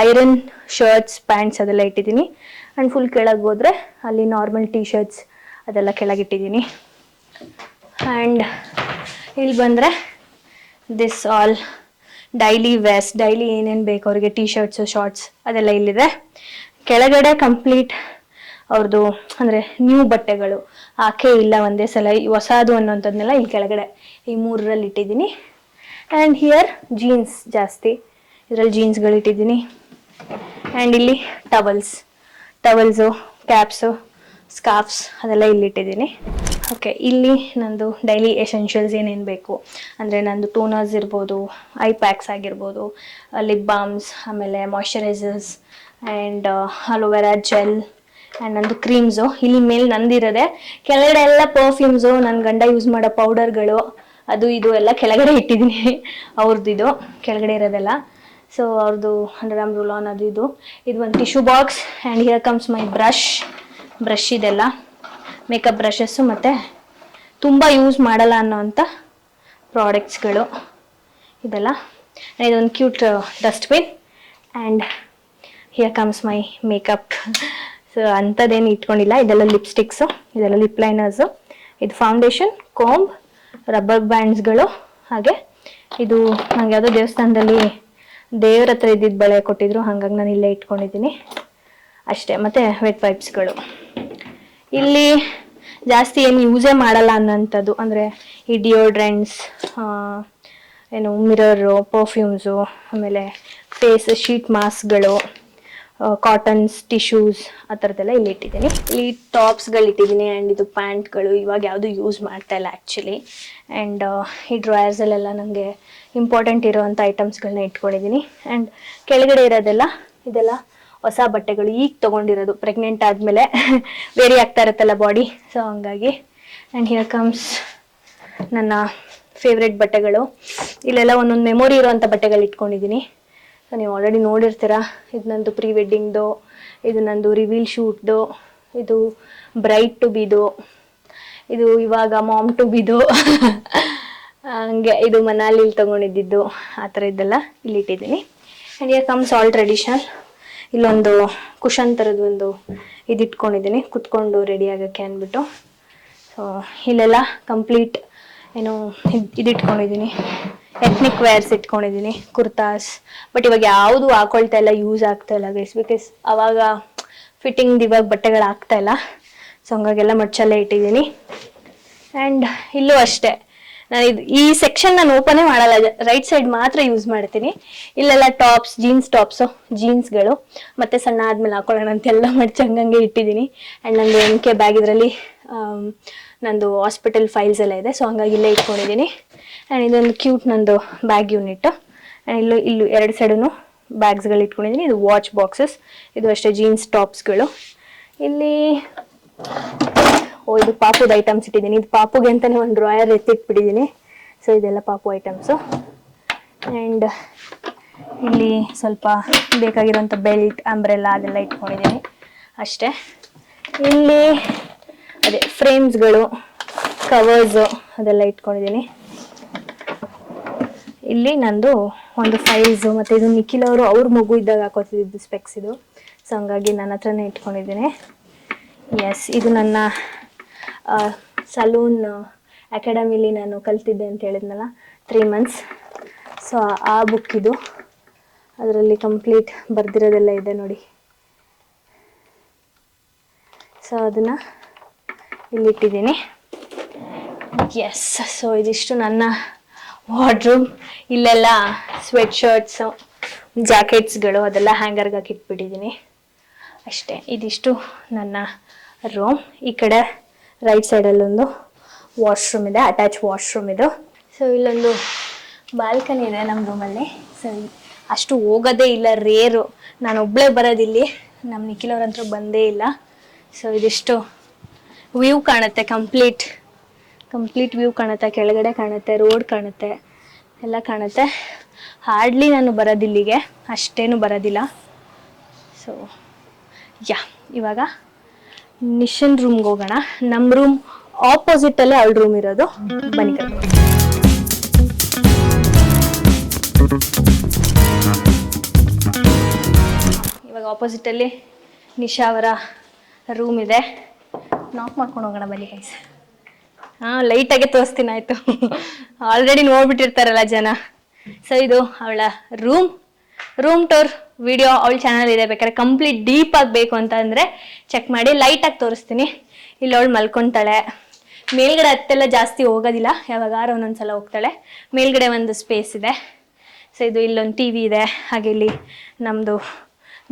ಐರನ್ ಶರ್ಟ್ಸ್, ಪ್ಯಾಂಟ್ಸ್ ಅದೆಲ್ಲ ಇಟ್ಟಿದ್ದೀನಿ. ಆ್ಯಂಡ್ ಫುಲ್ ಕೆಳಗೆ ಹೋದರೆ ಅಲ್ಲಿ ನಾರ್ಮಲ್ ಟೀ ಶರ್ಟ್ಸ್ ಅದೆಲ್ಲ ಕೆಳಗಿಟ್ಟಿದ್ದೀನಿ. ಆ್ಯಂಡ್ ಇಲ್ಲಿ ಬಂದರೆ this all daily wares, daily ಏನೇನು ಬೇಕು ಅವ್ರಿಗೆ ಟೀ ಶರ್ಟ್ಸು, ಶಾರ್ಟ್ಸ್ ಅದೆಲ್ಲ ಇಲ್ಲಿದೆ. ಕೆಳಗಡೆ ಕಂಪ್ಲೀಟ್ ಅವ್ರದ್ದು ಅಂದರೆ ನ್ಯೂ ಬಟ್ಟೆಗಳು ಆಕೆ ಇಲ್ಲ, ಒಂದೇ ಸಲ ಹೊಸದು ಅನ್ನೋಂಥದ್ದನ್ನೆಲ್ಲ ಇಲ್ಲಿ ಕೆಳಗಡೆ ಈ 3ರಲ್ಲಿ ಇಟ್ಟಿದ್ದೀನಿ. ಆ್ಯಂಡ್ ಹಿಯರ್ ಜೀನ್ಸ್ ಜಾಸ್ತಿ ಇದರಲ್ಲಿ ಜೀನ್ಸ್ಗಳು ಇಟ್ಟಿದ್ದೀನಿ. ಆ್ಯಂಡ್ ಇಲ್ಲಿ ಟವಲ್ಸು, ಕ್ಯಾಪ್ಸು, ಸ್ಕಾರ್ಫ್ಸ್ ಅದೆಲ್ಲ ಇಲ್ಲಿ ಇಟ್ಟಿದ್ದೀನಿ. ಓಕೆ, ಇಲ್ಲಿ ನಂದು ಡೈಲಿ ಎಸೆನ್ಷಿಯಲ್ಸ್ ಏನೇನು ಬೇಕು ಅಂದರೆ ನಂದು ಟೋನರ್ಸ್ ಇರ್ಬೋದು, ಐ ಪ್ಯಾಕ್ಸ್ ಆಗಿರ್ಬೋದು, ಲಿಪ್ ಬಾಮ್ಸ್, ಆಮೇಲೆ moisturisers and aloe vera gel and ನಂದು ಕ್ರೀಮ್ಸು. ಇಲ್ಲಿ ಮೇಲೆ ನಂದಿರೋದೆ, ಕೆಳಗಡೆ ಎಲ್ಲ ಪರ್ಫ್ಯೂಮ್ಸು, ನನ್ನ ಗಂಡ ಯೂಸ್ ಮಾಡೋ ಪೌಡರ್ಗಳು ಅದು ಇದು ಎಲ್ಲ ಕೆಳಗಡೆ ಇಟ್ಟಿದ್ದೀನಿ. ಅವ್ರದ್ದು ಇದು ಕೆಳಗಡೆ ಇರೋದೆಲ್ಲ. ಸೊ ಅವ್ರದ್ದು 100 grams ರೂಲ್ ಆನ್ ಅದು ಇದು ಒಂದು tissue box. And here comes my brush ಇದೆಲ್ಲ ಮೇಕಪ್ ಬ್ರಷಸ್ಸು ಮತ್ತು ತುಂಬ ಯೂಸ್ ಮಾಡಲ್ಲ ಅನ್ನೋವಂಥ ಪ್ರಾಡಕ್ಟ್ಸ್ಗಳು ಇದೆಲ್ಲ. ಇದೊಂದು cute dustbin. And here comes my makeup. So ಅಂಥದ್ದೇನು ಇಟ್ಕೊಂಡಿಲ್ಲ. ಇದೆಲ್ಲ ಲಿಪ್ಸ್ಟಿಕ್ಸು, ಇದೆಲ್ಲ ಲಿಪ್ ಲೈನರ್ಸು, ಇದು ಫೌಂಡೇಶನ್, ಕೋಂಬ್, ರಬ್ಬರ್ ಬ್ಯಾಂಡ್ಸ್ಗಳು. ಹಾಗೆ ಇದು ನಂಗೆ ಯಾವುದೋ ದೇವಸ್ಥಾನದಲ್ಲಿ ದೇವ್ರ ಹತ್ರ ಇದ್ದಿದ್ದು ಬಳೆ ಕೊಟ್ಟಿದ್ರು, ಹಾಗಾಗಿ ನಾನು ಇಲ್ಲೇ ಇಟ್ಕೊಂಡಿದ್ದೀನಿ ಅಷ್ಟೇ. ಮತ್ತು ವೆಟ್ ವೈಪ್ಸ್ಗಳು. ಇಲ್ಲಿ ಜಾಸ್ತಿ ಏನು ಯೂಸೇ ಮಾಡಲ್ಲ ಅನ್ನೋಂಥದ್ದು ಅಂದರೆ ಈ ಡಿಯೋಡ್ರೆಂಟ್ಸ್, ಏನು ಮಿರರು, ಪರ್ಫ್ಯೂಮ್ಸು, ಆಮೇಲೆ ಫೇಸ್ ಶೀಟ್ ಮಾಸ್ಕ್ಗಳು, ಕಾಟನ್ಸ್, ಟಿಶ್ಯೂಸ್ ಆ ಥರದ್ದೆಲ್ಲ ಇಲ್ಲಿ ಇಟ್ಟಿದ್ದೀನಿ. ಇಲ್ಲಿ ಟಾಪ್ಸ್ಗಳು ಇಟ್ಟಿದ್ದೀನಿ. ಆ್ಯಂಡ್ ಇದು ಪ್ಯಾಂಟ್ಗಳು ಇವಾಗ ಯಾವುದು ಯೂಸ್ ಮಾಡ್ತಾ ಇಲ್ಲ ಆ್ಯಕ್ಚುಲಿ. ಆ್ಯಂಡ್ ಈ ಡ್ರಾಯರ್ಸಲ್ಲೆಲ್ಲ ನನಗೆ ಇಂಪಾರ್ಟೆಂಟ್ ಇರೋವಂಥ ಐಟಮ್ಸ್ಗಳನ್ನ ಇಟ್ಕೊಂಡಿದ್ದೀನಿ. ಆ್ಯಂಡ್ ಕೆಳಗಡೆ ಇದೆಲ್ಲ ಹೊಸ ಬಟ್ಟೆಗಳು ಈಗ ತೊಗೊಂಡಿರೋದು, ಪ್ರೆಗ್ನೆಂಟ್ ಆದಮೇಲೆ ವೇರಿ ಆಗ್ತಾ ಇರುತ್ತಲ್ಲ ಬಾಡಿ, ಸೊ ಹಂಗಾಗಿ. ಆ್ಯಂಡ್ ಹಿಯರ್ ಕಮ್ಸ್ ನನ್ನ ಫೇವ್ರೆಟ್ ಬಟ್ಟೆಗಳು. ಇಲ್ಲೆಲ್ಲ ಒಂದೊಂದು ಮೆಮೊರಿ ಇರೋವಂಥ ಬಟ್ಟೆಗಳು ಇಟ್ಕೊಂಡಿದ್ದೀನಿ. ಸೊ ನೀವು ಆಲ್ರೆಡಿ ನೋಡಿರ್ತೀರಾ. ಇದು ನಂದು ಪ್ರೀ ವೆಡ್ಡಿಂಗ್ದು, ಇದು ನಂದು ರಿವೀಲ್ ಶೂಟ್ದು, ಇದು ಬ್ರೈಡ್ ಟು ಬಿದು, ಇದು ಇವಾಗ ಮಾಮ್ ಟು ಬಿದು ಹಂಗೆ ಇದು ಮನಾಲಿಲಿ ತೊಗೊಂಡಿದ್ದು ಆ ಥರ ಇದೆಲ್ಲ ಇಲ್ಲಿ ಇಟ್ಟಿದ್ದೀನಿ. And here comes all traditional. ಇಲ್ಲೊಂದು ಕುಷನ್ ಥರದ್ದು ಒಂದು ಇದು ಇಟ್ಕೊಂಡಿದ್ದೀನಿ ಕುತ್ಕೊಂಡು ರೆಡಿ ಆಗೋಕ್ಕೆ ಅಂದ್ಬಿಟ್ಟು. ಸೊ ಇಲ್ಲೆಲ್ಲ ಕಂಪ್ಲೀಟ್ ಏನು ಇದು ಇಟ್ಕೊಂಡಿದ್ದೀನಿ, ಎಥ್ನಿಕ್ ವೇರ್ಸ್ ಇಟ್ಕೊಂಡಿದ್ದೀನಿ, ಕುರ್ತಾಸ್. ಬಟ್ ಇವಾಗ ಯಾವುದು ಹಾಕೊಳ್ತಾ ಇಲ್ಲ, ಯೂಸ್ ಆಗ್ತಾ ಇಲ್ಲ ಗೈಸ್, ಬಿಕಾಸ್ ಅವಾಗ ಫಿಟ್ಟಿಂಗ್ ಇವಾಗ ಬಟ್ಟೆಗಳು ಆಗ್ತಾ ಇಲ್ಲ. ಸೊ ಹಂಗಾಗೆಲ್ಲ ಮಡ್ಚಲ್ಲೇ ಇಟ್ಟಿದ್ದೀನಿ. ಆ್ಯಂಡ್ ಇಲ್ಲೂ ಅಷ್ಟೇ, ನಾನು ಈ ಸೆಕ್ಷನ್ ನಾನು ಓಪನೇ ಮಾಡಲ್ಲ, ರೈಟ್ ಸೈಡ್ ಮಾತ್ರ ಯೂಸ್ ಮಾಡ್ತೀನಿ. ಇಲ್ಲೆಲ್ಲ ಟಾಪ್ಸ್, ಜೀನ್ಸ್ಗಳು ಮತ್ತೆ ಸಣ್ಣ ಆದ್ಮೇಲೆ ಹಾಕೊಳ್ಳೋಣ ಅಂತೆಲ್ಲ ಮಡ್ಚಿ ಹಂಗಂಗೆ ಇಟ್ಟಿದ್ದೀನಿ. ಆ್ಯಂಡ್ ನಂದು MK ಬ್ಯಾಗ್, ಇದರಲ್ಲಿ ನಂದು ಹಾಸ್ಪಿಟಲ್ ಫೈಲ್ಸ್ ಎಲ್ಲ ಇದೆ, ಸೊ ಹಂಗಾಗಿ ಇಲ್ಲೇ ಇಟ್ಕೊಂಡಿದ್ದೀನಿ. ಆ್ಯಂಡ್ ಇದೊಂದು ಕ್ಯೂಟ್ ನಂದು ಬ್ಯಾಗ್ ಯೂನಿಟ್. ಆ್ಯಂಡ್ ಇಲ್ಲೂ 2 ಸೈಡೂ ಬ್ಯಾಗ್ಸ್ಗಳು ಇಟ್ಕೊಂಡಿದ್ದೀನಿ. ಇದು ವಾಚ್ ಬಾಕ್ಸಸ್, ಇದು ಅಷ್ಟೇ ಜೀನ್ಸ್ ಟಾಪ್ಸ್ಗಳು. ಇಲ್ಲಿ ಇದು ಪಾಪುದ ಐಟಮ್ಸ್ ಇಟ್ಟಿದ್ದೀನಿ. ಇದು ಪಾಪುಗೆ ಅಂತಾನೆ ಒಂದು ಡ್ರಾಯರ್ ಎತ್ತಿಟ್ಬಿಟ್ಟಿದ್ದೀನಿ. ಸೊ ಇದೆಲ್ಲ ಪಾಪು ಐಟಮ್ಸು. ಆ್ಯಂಡ್ ಇಲ್ಲಿ ಸ್ವಲ್ಪ ಬೇಕಾಗಿರೋಂಥ ಬೆಲ್ಟ್, ಅಂಬ್ರೆಲ್ಲ ಅದೆಲ್ಲ ಇಟ್ಕೊಂಡಿದ್ದೀನಿ ಅಷ್ಟೇ. ಇಲ್ಲಿ ಅದೇ ಫ್ರೇಮ್ಸ್ಗಳು, ಕವರ್ಸು ಅದೆಲ್ಲ ಇಟ್ಕೊಂಡಿದ್ದೀನಿ. ಇಲ್ಲಿ ನಂದು ಒಂದು ಫೈಲ್ಸು, ಮತ್ತು ಇದು ನಿಖಿಲ್ ಅವರು ಅವ್ರ ಮಗು ಇದ್ದಾಗ ಹಾಕೋತಿದ್ದು ಸ್ಪೆಕ್ಸ್ ಇದು. ಸೊ ಹಂಗಾಗಿ ನನ್ನ ಹತ್ರನೇ ಇಟ್ಕೊಂಡಿದ್ದೀನಿ. ಎಸ್, ಇದು ನನ್ನ ಸಲೂನ್ ಅಕಾಡೆಮಿಲಿ ನಾನು ಕಲ್ತಿದ್ದೆ ಅಂತ ಹೇಳಿದ್ನಲ್ಲ, 3 months. ಸೊ ಆ ಬುಕ್ ಇದು, ಅದರಲ್ಲಿ ಕಂಪ್ಲೀಟ್ ಬರ್ದಿರೋದೆಲ್ಲ ಇದೆ ನೋಡಿ. ಸೊ ಅದನ್ನು ಇಲ್ಲಿಟ್ಟಿದ್ದೀನಿ. ಎಸ್, ಸೊ ಇದಿಷ್ಟು ನನ್ನ ವಾರ್ಡ್ರೂಮ್. ಇಲ್ಲೆಲ್ಲ ಸ್ವೆಟ್ ಶರ್ಟ್ಸು, ಜಾಕೆಟ್ಸ್ಗಳು ಅದೆಲ್ಲ ಹ್ಯಾಂಗರ್ಗೆ ಹಾಕಿಟ್ಬಿಟ್ಟಿದ್ದೀನಿ ಅಷ್ಟೇ. ಇದಿಷ್ಟು ನನ್ನ ರೂಮ್. ಈ ಕಡೆ ರೈಟ್ ಸೈಡಲ್ಲೊಂದು ವಾಶ್ರೂಮ್ ಇದೆ, ಅಟ್ಯಾಚ್ ವಾಶ್ರೂಮ್ ಇದು. ಸೊ ಇಲ್ಲೊಂದು ಬಾಲ್ಕನಿ ಇದೆ ನಮ್ಮ ರೂಮಲ್ಲಿ. ಸೊ ಅಷ್ಟು ಹೋಗೋದೇ ಇಲ್ಲ, ರೇರು. ನಾನು ಒಬ್ಬಳೇ ಬರೋದಿಲ್ಲಿ, ನಮ್ಮ ನಿಖಿಲ್ ಅವ್ರಂತೂ ಬಂದೇ ಇಲ್ಲ. ಸೊ ಇದಿಷ್ಟು ವ್ಯೂ ಕಾಣುತ್ತೆ, ಕಂಪ್ಲೀಟ್ ವ್ಯೂ ಕಾಣುತ್ತೆ. ಕೆಳಗಡೆ ಕಾಣುತ್ತೆ, ರೋಡ್ ಕಾಣುತ್ತೆ, ಎಲ್ಲ ಕಾಣುತ್ತೆ. ಹಾರ್ಡ್ಲಿ ನಾನು ಬರೋದಿಲ್ಲಿಗೆ, ಅಷ್ಟೇನು ಬರೋದಿಲ್ಲ. ಸೊ ಇವಾಗ ನಿಶನ್ ರೂಮ್ಗೆ ಹೋಗೋಣ. ನಮ್ಮ ರೂಮ್ ಆಪೋಸಿಟಲ್ಲೇ ಅವಳ ರೂಮ್ ಇರೋದು. ಬನ್ನಿ ಕರ್ಕೊಂಡು. ಇವಾಗ ಆಪೋಸಿಟಲ್ಲಿ ನಿಶಾ ಅವರ ರೂಮ್ ಇದೆ. ನಾಕ್ ಮಾಡ್ಕೊಂಡು ಹೋಗೋಣ ಬನ್ನಿ ಗೈಸ್. ಲೈಟಾಗೆ ತೋರಿಸ್ತೀನಿ ಆಯಿತು, ಆಲ್ರೆಡಿ ನೋಡ್ಬಿಟ್ಟಿರ್ತಾರಲ್ಲ ಜನ. ಸೊ ಇದು ಅವಳ ರೂಮ್ ಟೂರ್ ವಿಡಿಯೋ ಅವಳ ಚಾನಲ್ ಇದೆ, ಬೇಕಾದ್ರೆ ಕಂಪ್ಲೀಟ್ ಡೀಪ್ ಆಗಬೇಕು ಅಂತ ಅಂದರೆ ಚೆಕ್ ಮಾಡಿ. ಲೈಟಾಗಿ ತೋರಿಸ್ತೀನಿ. ಇಲ್ಲಿ ಅವಳು ಮಲ್ಕೊತಾಳೆ. ಮೇಲ್ಗಡೆ ಹತ್ತೆಲ್ಲ ಜಾಸ್ತಿ ಹೋಗೋದಿಲ್ಲ, ಯಾವಾಗಾರು ಒಂದೊಂದ್ಸಲ ಹೋಗ್ತಾಳೆ. ಮೇಲ್ಗಡೆ ಒಂದು ಸ್ಪೇಸ್ ಇದೆ. ಸೊ ಇದು ಇಲ್ಲೊಂದು ಟಿ ವಿ ಇದೆ. ಹಾಗೆ ಇಲ್ಲಿ ನಮ್ಮದು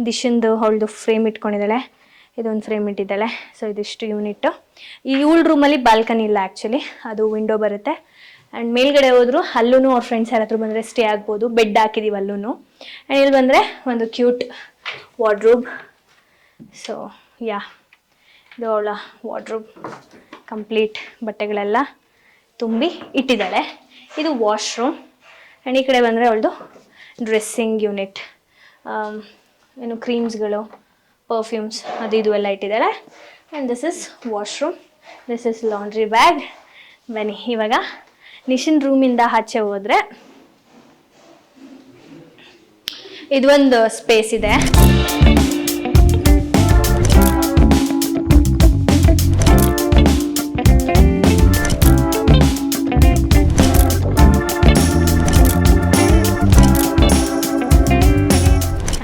ದಿಶಂದು ಅವಳದು ಫ್ರೇಮ್ ಇಟ್ಕೊಂಡಿದ್ದಾಳೆ, ಇದೊಂದು ಫ್ರೇಮ್ ಇಟ್ಟಿದ್ದಾಳೆ. ಸೊ ಇದಿಷ್ಟು ಯೂನಿಟ್ಟು. ಈ 7 ರೂಮಲ್ಲಿ ಬಾಲ್ಕನಿ ಇಲ್ಲ ಆ್ಯಕ್ಚುಲಿ, ಅದು ವಿಂಡೋ ಬರುತ್ತೆ. ಆ್ಯಂಡ್ ಮೇಲ್ಗಡೆ ಹೋದ್ರು ಅಲ್ಲೂ ಅವ್ರ ಫ್ರೆಂಡ್ಸ್ ಯಾರಾದರೂ ಬಂದರೆ ಸ್ಟೇ ಆಗ್ಬೋದು. ಬೆಡ್ ಹಾಕಿದ್ದೀವಿ ಅಲ್ಲೂ. ಆ್ಯಂಡ್ ಇಲ್ಲಿ ಬಂದರೆ ಒಂದು ಕ್ಯೂಟ್ ವಾರ್ಡ್ರೋಬ್. ಸೊ ಯಾ, ಇದು ಅವಳ ವಾರ್ಡ್ರೋಬ್, ಕಂಪ್ಲೀಟ್ ಬಟ್ಟೆಗಳೆಲ್ಲ ತುಂಬಿ ಇಟ್ಟಿದ್ದಾಳೆ. ಇದು ವಾಶ್ರೂಮ್. ಆ್ಯಂಡ್ ಈ ಕಡೆ ಬಂದರೆ ಅವಳದು ಡ್ರೆಸ್ಸಿಂಗ್ ಯೂನಿಟ್, ಏನು ಕ್ರೀಮ್ಸ್ಗಳು, ಪರ್ಫ್ಯೂಮ್ಸ್ ಅದು ಇದು ಎಲ್ಲ ಇಟ್ಟಿದ್ದಾಳೆ. And this is washroom, this is laundry bag. ಬನ್ನಿ ಇವಾಗ ನಿಶಿನ್ ರೂಮಿಂದ ಆಚೆ ಹೋದರೆ ಇದೊಂದು ಸ್ಪೇಸ್ ಇದೆ.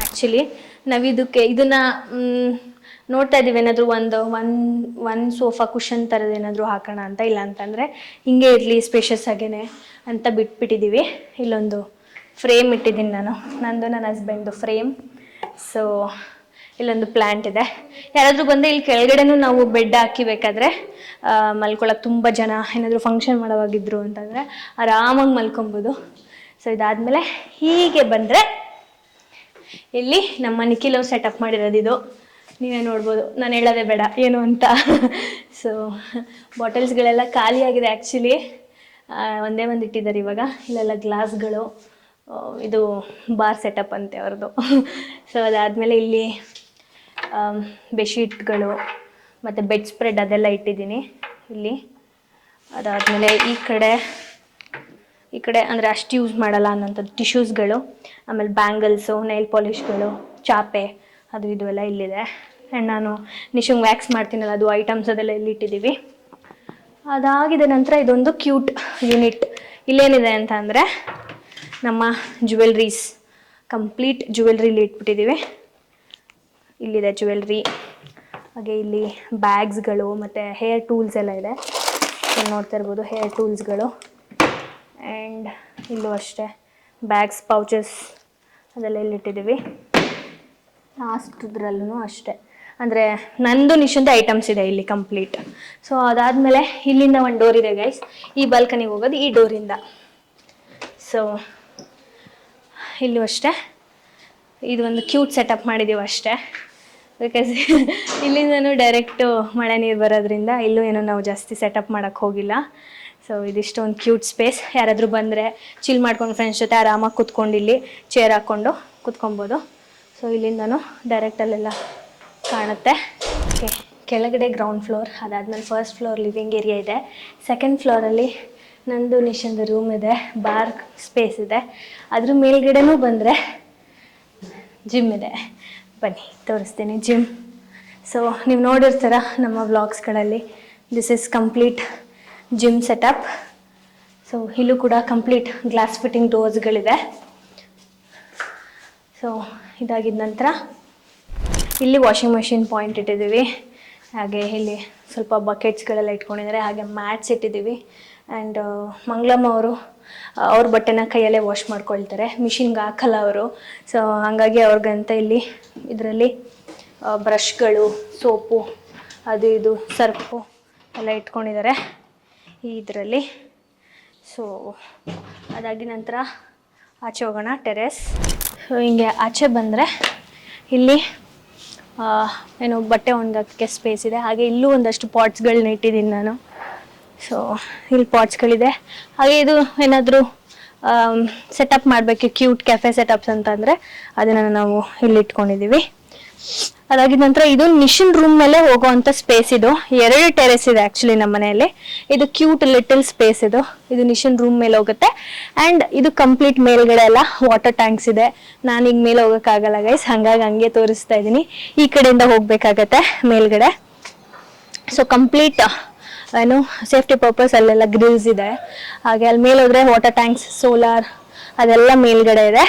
ಆ್ಯಕ್ಚುಲಿ ನಾವು ಇದನ್ನ ನೋಡ್ತಾ ಇದ್ದೀವಿ, ಏನಾದರೂ ಒಂದು ಸೋಫಾ ಕುಷನ್ ಥರದ್ದು ಏನಾದರೂ ಹಾಕೋಣ ಅಂತ. ಇಲ್ಲ ಅಂತಂದರೆ ಹಿಂಗೆ ಇರಲಿ ಸ್ಪೇಷಿಯಸ್ ಆಗೇನೆ ಅಂತ ಬಿಟ್ಬಿಟ್ಟಿದ್ದೀವಿ. ಇಲ್ಲೊಂದು ಫ್ರೇಮ್ ಇಟ್ಟಿದ್ದೀನಿ ನಾನು, ನಂದು ನನ್ನ ಹಸ್ಬೆಂಡ್ದು ಫ್ರೇಮ್. ಸೊ ಇಲ್ಲೊಂದು ಪ್ಲ್ಯಾಂಟ್ ಇದೆ. ಯಾರಾದರೂ ಬಂದರೆ ಇಲ್ಲಿ ಕೆಳಗಡೆನೂ ನಾವು ಬೆಡ್ ಹಾಕಿಬೇಕಾದ್ರೆ ಮಲ್ಕೊಳಕ್ಕೆ ತುಂಬ ಜನ ಏನಾದರೂ ಫಂಕ್ಷನ್ ಮಾಡೋವಾಗಿದ್ರು ಅಂತಂದರೆ ಆರಾಮಾಗಿ ಮಲ್ಕೊಬೋದು. ಸೊ ಇದಾದಮೇಲೆ ಹೀಗೆ ಬಂದರೆ ಇಲ್ಲಿ ನಮ್ಮ ನಿಖಿಲ್ ಅವ್ರು ಸೆಟಪ್ ಮಾಡಿರೋದು ಇದು. ನೀವೇ ನೋಡ್ಬೋದು, ನಾನು ಹೇಳೋದೇ ಬೇಡ ಏನು ಅಂತ. ಸೊ ಬಾಟಲ್ಸ್ಗಳೆಲ್ಲ ಖಾಲಿಯಾಗಿದೆ ಆ್ಯಕ್ಚುಲಿ, ಒಂದೇ ಒಂದು ಇಟ್ಟಿದ್ದಾರೆ ಇವಾಗ. ಇಲ್ಲೆಲ್ಲ ಗ್ಲಾಸ್ಗಳು, ಇದು ಬಾರ್ ಸೆಟಪ್ ಅಂತೆ ಅವ್ರದ್ದು. ಸೊ ಅದಾದಮೇಲೆ ಇಲ್ಲಿ ಬೆಡ್ಶೀಟ್ಗಳು ಮತ್ತು ಬೆಡ್ ಸ್ಪ್ರೆಡ್ ಅದೆಲ್ಲ ಇಟ್ಟಿದ್ದೀನಿ ಇಲ್ಲಿ. ಅದಾದಮೇಲೆ ಈ ಕಡೆ ಅಂದರೆ ಅಷ್ಟು ಯೂಸ್ ಮಾಡಲ್ಲ ಅನ್ನೋಂಥದ್ದು ಟಿಶ್ಯೂಸ್ಗಳು, ಆಮೇಲೆ ಬ್ಯಾಂಗಲ್ಸು, ನೈಲ್ ಪಾಲಿಷ್ಗಳು, ಚಾಪೆ ಅದು ಇದು ಎಲ್ಲ ಇಲ್ಲಿದೆ. ಆ್ಯಂಡ್ ನಾನು ನಿಶಂಗ್ ವ್ಯಾಕ್ಸ್ ಮಾಡ್ತೀನಲ್ಲ, ಅದು ಐಟಮ್ಸ್ ಅದೆಲ್ಲ ಇಲ್ಲಿ ಇಟ್ಟಿದ್ದೀವಿ. ಅದಾಗಿದೆ ನಂತರ ಇದೊಂದು ಕ್ಯೂಟ್ ಯೂನಿಟ್. ಇಲ್ಲೇನಿದೆ ಅಂತ ಅಂದರೆ ನಮ್ಮ ಜುವೆಲ್ರೀಸ್, ಕಂಪ್ಲೀಟ್ ಜುವೆಲ್ರಿ ಇಲ್ಲಿ ಇಟ್ಬಿಟ್ಟಿದ್ದೀವಿ. ಇಲ್ಲಿದೆ ಜುವೆಲ್ರಿ, ಹಾಗೆ ಇಲ್ಲಿ ಬ್ಯಾಗ್ಸ್ಗಳು ಮತ್ತು ಹೇರ್ ಟೂಲ್ಸ್ ಎಲ್ಲ ಇದೆ. ನೋಡ್ತಾ ಇರ್ಬೋದು ಹೇರ್ ಟೂಲ್ಸ್ಗಳು. ಆ್ಯಂಡ್ ಇಲ್ಲೂ ಅಷ್ಟೇ ಬ್ಯಾಗ್ಸ್, ಪೌಚಸ್ ಅದೆಲ್ಲ ಇಲ್ಲಿಟ್ಟಿದ್ದೀವಿ. ಲಾಸ್ಟ್ದ್ರಲ್ಲೂ ಅಷ್ಟೇ, ಅಂದರೆ ನಂದು ನಿಶಂದು ಐಟಮ್ಸ್ ಇದೆ ಇಲ್ಲಿ ಕಂಪ್ಲೀಟ್. ಸೊ ಅದಾದಮೇಲೆ ಇಲ್ಲಿಂದ ಒಂದು ಡೋರ್ ಇದೆ ಗೈಸ್, ಈ ಬಾಲ್ಕನಿಗೆ ಹೋಗೋದು ಈ ಡೋರಿಂದ. ಸೊ ಇಲ್ಲೂ ಅಷ್ಟೇ ಇದು ಒಂದು ಕ್ಯೂಟ್ ಸೆಟಪ್ ಮಾಡಿದ್ದೀವಿ ಅಷ್ಟೇ, ಬಿಕಾಸ್ ಇಲ್ಲಿಂದನೂ ಡೈರೆಕ್ಟು ಮಳೆ ನೀರು ಬರೋದ್ರಿಂದ ಇಲ್ಲೂ ಏನೋ ನಾವು ಜಾಸ್ತಿ ಸೆಟಪ್ ಮಾಡೋಕ್ಕೆ ಹೋಗಿಲ್ಲ. ಸೊ ಇದಿಷ್ಟು ಒಂದು ಕ್ಯೂಟ್ ಸ್ಪೇಸ್. ಯಾರಾದರೂ ಬಂದರೆ ಚಿಲ್ ಮಾಡ್ಕೊಂಡು ಫ್ರೆಂಡ್ಸ್ ಜೊತೆ ಆರಾಮಾಗಿ ಕೂತ್ಕೊಂಡು ಇಲ್ಲಿ ಚೇರ್ ಹಾಕ್ಕೊಂಡು ಕೂತ್ಕೊಬೋದು. ಸೊ ಇಲ್ಲಿಂದನೂ ಡೈರೆಕ್ಟಲ್ಲೆಲ್ಲ ಕಾಣುತ್ತೆ. ಓಕೆ, ಕೆಳಗಡೆ ಗ್ರೌಂಡ್ ಫ್ಲೋರ್, ಅದಾದಮೇಲೆ ಫಸ್ಟ್ ಫ್ಲೋರ್ ಲಿವಿಂಗ್ ಏರಿಯಾ ಇದೆ. ಸೆಕೆಂಡ್ ಫ್ಲೋರಲ್ಲಿ ನಂದು ನಿಶಂದು ರೂಮ್ ಇದೆ, ಬಾರ್ ಸ್ಪೇಸ್ ಇದೆ. ಅದ್ರ ಮೇಲ್ಗಡೆನೂ ಬಂದರೆ ಜಿಮ್ ಇದೆ. ಬನ್ನಿ ತೋರಿಸ್ತೀನಿ ಜಿಮ್. ಸೊ ನೀವು ನೋಡಿರ್ತೀರ ನಮ್ಮ ವ್ಲಾಗ್ಸ್ಗಳಲ್ಲಿ, this is complete gym setup. So ಇಲ್ಲೂ ಕೂಡ ಕಂಪ್ಲೀಟ್ ಗ್ಲಾಸ್ ಫಿಟ್ಟಿಂಗ್ ಡೋರ್ಸ್ಗಳಿದೆ. ಸೊ ಇದಾಗಿದ್ದ ನಂತರ ಇಲ್ಲಿ ವಾಷಿಂಗ್ ಮೆಷಿನ್ ಪಾಯಿಂಟ್ ಇಟ್ಟಿದ್ದೀವಿ. ಹಾಗೆ ಇಲ್ಲಿ ಸ್ವಲ್ಪ ಬಕೆಟ್ಸ್ಗಳೆಲ್ಲ ಇಟ್ಕೊಂಡಿದ್ದಾರೆ. ಹಾಗೆ ಮ್ಯಾಟ್ಸ್ ಇಟ್ಟಿದ್ದೀವಿ. ಆ್ಯಂಡ್ ಮಂಗಳಮ್ಮ ಅವರು ಅವ್ರ ಬಟ್ಟೆನ ಕೈಯಲ್ಲೇ ವಾಶ್ ಮಾಡ್ಕೊಳ್ತಾರೆ, ಮಿಷಿನ್ಗೆ ಹಾಕಲ್ಲ ಅವರು. ಸೊ ಹಾಗಾಗಿ ಅವ್ರಿಗಂತ ಇಲ್ಲಿ ಇದರಲ್ಲಿ ಬ್ರಷ್ಗಳು, ಸೋಪು, ಅದು ಇದು ಸರ್ಫು ಎಲ್ಲ ಇಟ್ಕೊಂಡಿದ್ದಾರೆ ಇದರಲ್ಲಿ. ಸೊ ಅದಾಗಿ ನಂತರ ಆಚೆ ಹೋಗೋಣ, ಟೆರೆಸ್. ಸೊ ಹಿಂಗೆ ಆಚೆ ಬಂದರೆ ಇಲ್ಲಿ ಏನು ಬಟ್ಟೆ ಒಣಗೋಕ್ಕೆ ಸ್ಪೇಸ್ ಇದೆ. ಹಾಗೆ ಇಲ್ಲೂ ಒಂದಷ್ಟು ಪಾಟ್ಸ್ಗಳನ್ನ ಇಟ್ಟಿದ್ದೀನಿ ನಾನು. ಸೊ ಇಲ್ಲಿ ಪಾಟ್ಸ್ಗಳಿದೆ. ಹಾಗೆ ಇದು ಏನಾದರೂ ಸೆಟಪ್ ಮಾಡಬೇಕು, ಕ್ಯೂಟ್ ಕೆಫೆ ಸೆಟಪ್ಸ್ ಅಂತಂದರೆ ಅದನ್ನು ನಾವು ಇಲ್ಲಿ ಇಟ್ಕೊಂಡಿದ್ದೀವಿ. ಅದಾಗಿದ ನಂತರ ಇದು ನಿಶಿನ್ ರೂಮ್ ಮೇಲೆ ಹೋಗೋವಂಥ ಸ್ಪೇಸ್. ಇದು 2 ಟೆರೆಸ್ ಇದೆ ಆ್ಯಕ್ಚುಲಿ ನಮ್ಮ ಮನೆಯಲ್ಲಿ. ಇದು ಕ್ಯೂಟ್ ಲಿಟಲ್ ಸ್ಪೇಸ್. ಇದು ನಿಶಿನ್ ರೂಮ್ ಮೇಲೆ ಹೋಗುತ್ತೆ. ಆ್ಯಂಡ್ ಇದು ಕಂಪ್ಲೀಟ್ ಮೇಲ್ಗಡೆ ಎಲ್ಲ ವಾಟರ್ ಟ್ಯಾಂಕ್ಸ್ ಇದೆ. ನಾನೀಗ ಮೇಲೆ ಹೋಗೋಕ್ಕಾಗಲ್ಲ ಗೈಸ್, ಹಾಗಾಗಿ ಹಂಗೆ ತೋರಿಸ್ತಾ ಇದ್ದೀನಿ. ಈ ಕಡೆಯಿಂದ ಹೋಗ್ಬೇಕಾಗತ್ತೆ ಮೇಲ್ಗಡೆ. ಸೊ ಕಂಪ್ಲೀಟ್ ಏನು ಸೇಫ್ಟಿ ಪರ್ಪಸ್ ಅಲ್ಲೆಲ್ಲ ಗ್ರಿಲ್ಸ್ ಇದೆ. ಹಾಗೆ ಅಲ್ಲಿ ಮೇಲೆ ಹೋದರೆ ವಾಟರ್ ಟ್ಯಾಂಕ್ಸ್, ಸೋಲಾರ್ ಅದೆಲ್ಲ ಮೇಲ್ಗಡೆ ಇದೆ.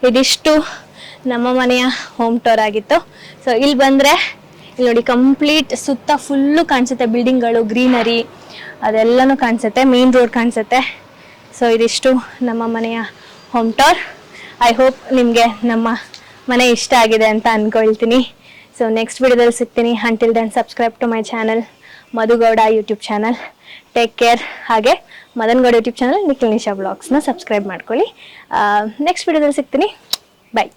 ಇದಿಷ್ಟು ನಮ್ಮ ಮನೆಯ ಹೋಮ್ ಟೂರ್ ಆಗಿತ್ತು. ಸೊ ಇಲ್ಲಿ ಬಂದರೆ ಇಲ್ಲಿ ನೋಡಿ ಕಂಪ್ಲೀಟ್ ಸುತ್ತ ಫುಲ್ಲು ಕಾಣಿಸುತ್ತೆ, ಬಿಲ್ಡಿಂಗ್ಗಳು, ಗ್ರೀನರಿ ಅದೆಲ್ಲನೂ ಕಾಣಿಸುತ್ತೆ, ಮೇನ್ ರೋಡ್ ಕಾಣಿಸುತ್ತೆ. ಸೊ ಇದಿಷ್ಟು ನಮ್ಮ ಮನೆಯ ಹೋಮ್ ಟೂರ್. ಐ ಹೋಪ್ ನಿಮಗೆ ನಮ್ಮ ಮನೆ ಇಷ್ಟ ಆಗಿದೆ ಅಂತ ಅಂದ್ಕೊಳ್ತೀನಿ. ಸೊ ನೆಕ್ಸ್ಟ್ ವಿಡಿಯೋದಲ್ಲಿ ಸಿಗ್ತೀನಿ. Until then subscribe to my channel Madhu Gowda YouTube channel. Take care. ಹಾಗೆ ಮದನ್ ಗೌಡ ಯೂಟ್ಯೂಬ್ ಚಾನಲ್ ನಿಖಿಲ್ ನಿಶಾ ಬ್ಲಾಗ್ಸ್ನ ಸಬ್ಸ್ಕ್ರೈಬ್ ಮಾಡ್ಕೊಳ್ಳಿ. ನೆಕ್ಸ್ಟ್ ವಿಡಿಯೋದಲ್ಲಿ ಸಿಗ್ತೀನಿ. ಬಾಯ್.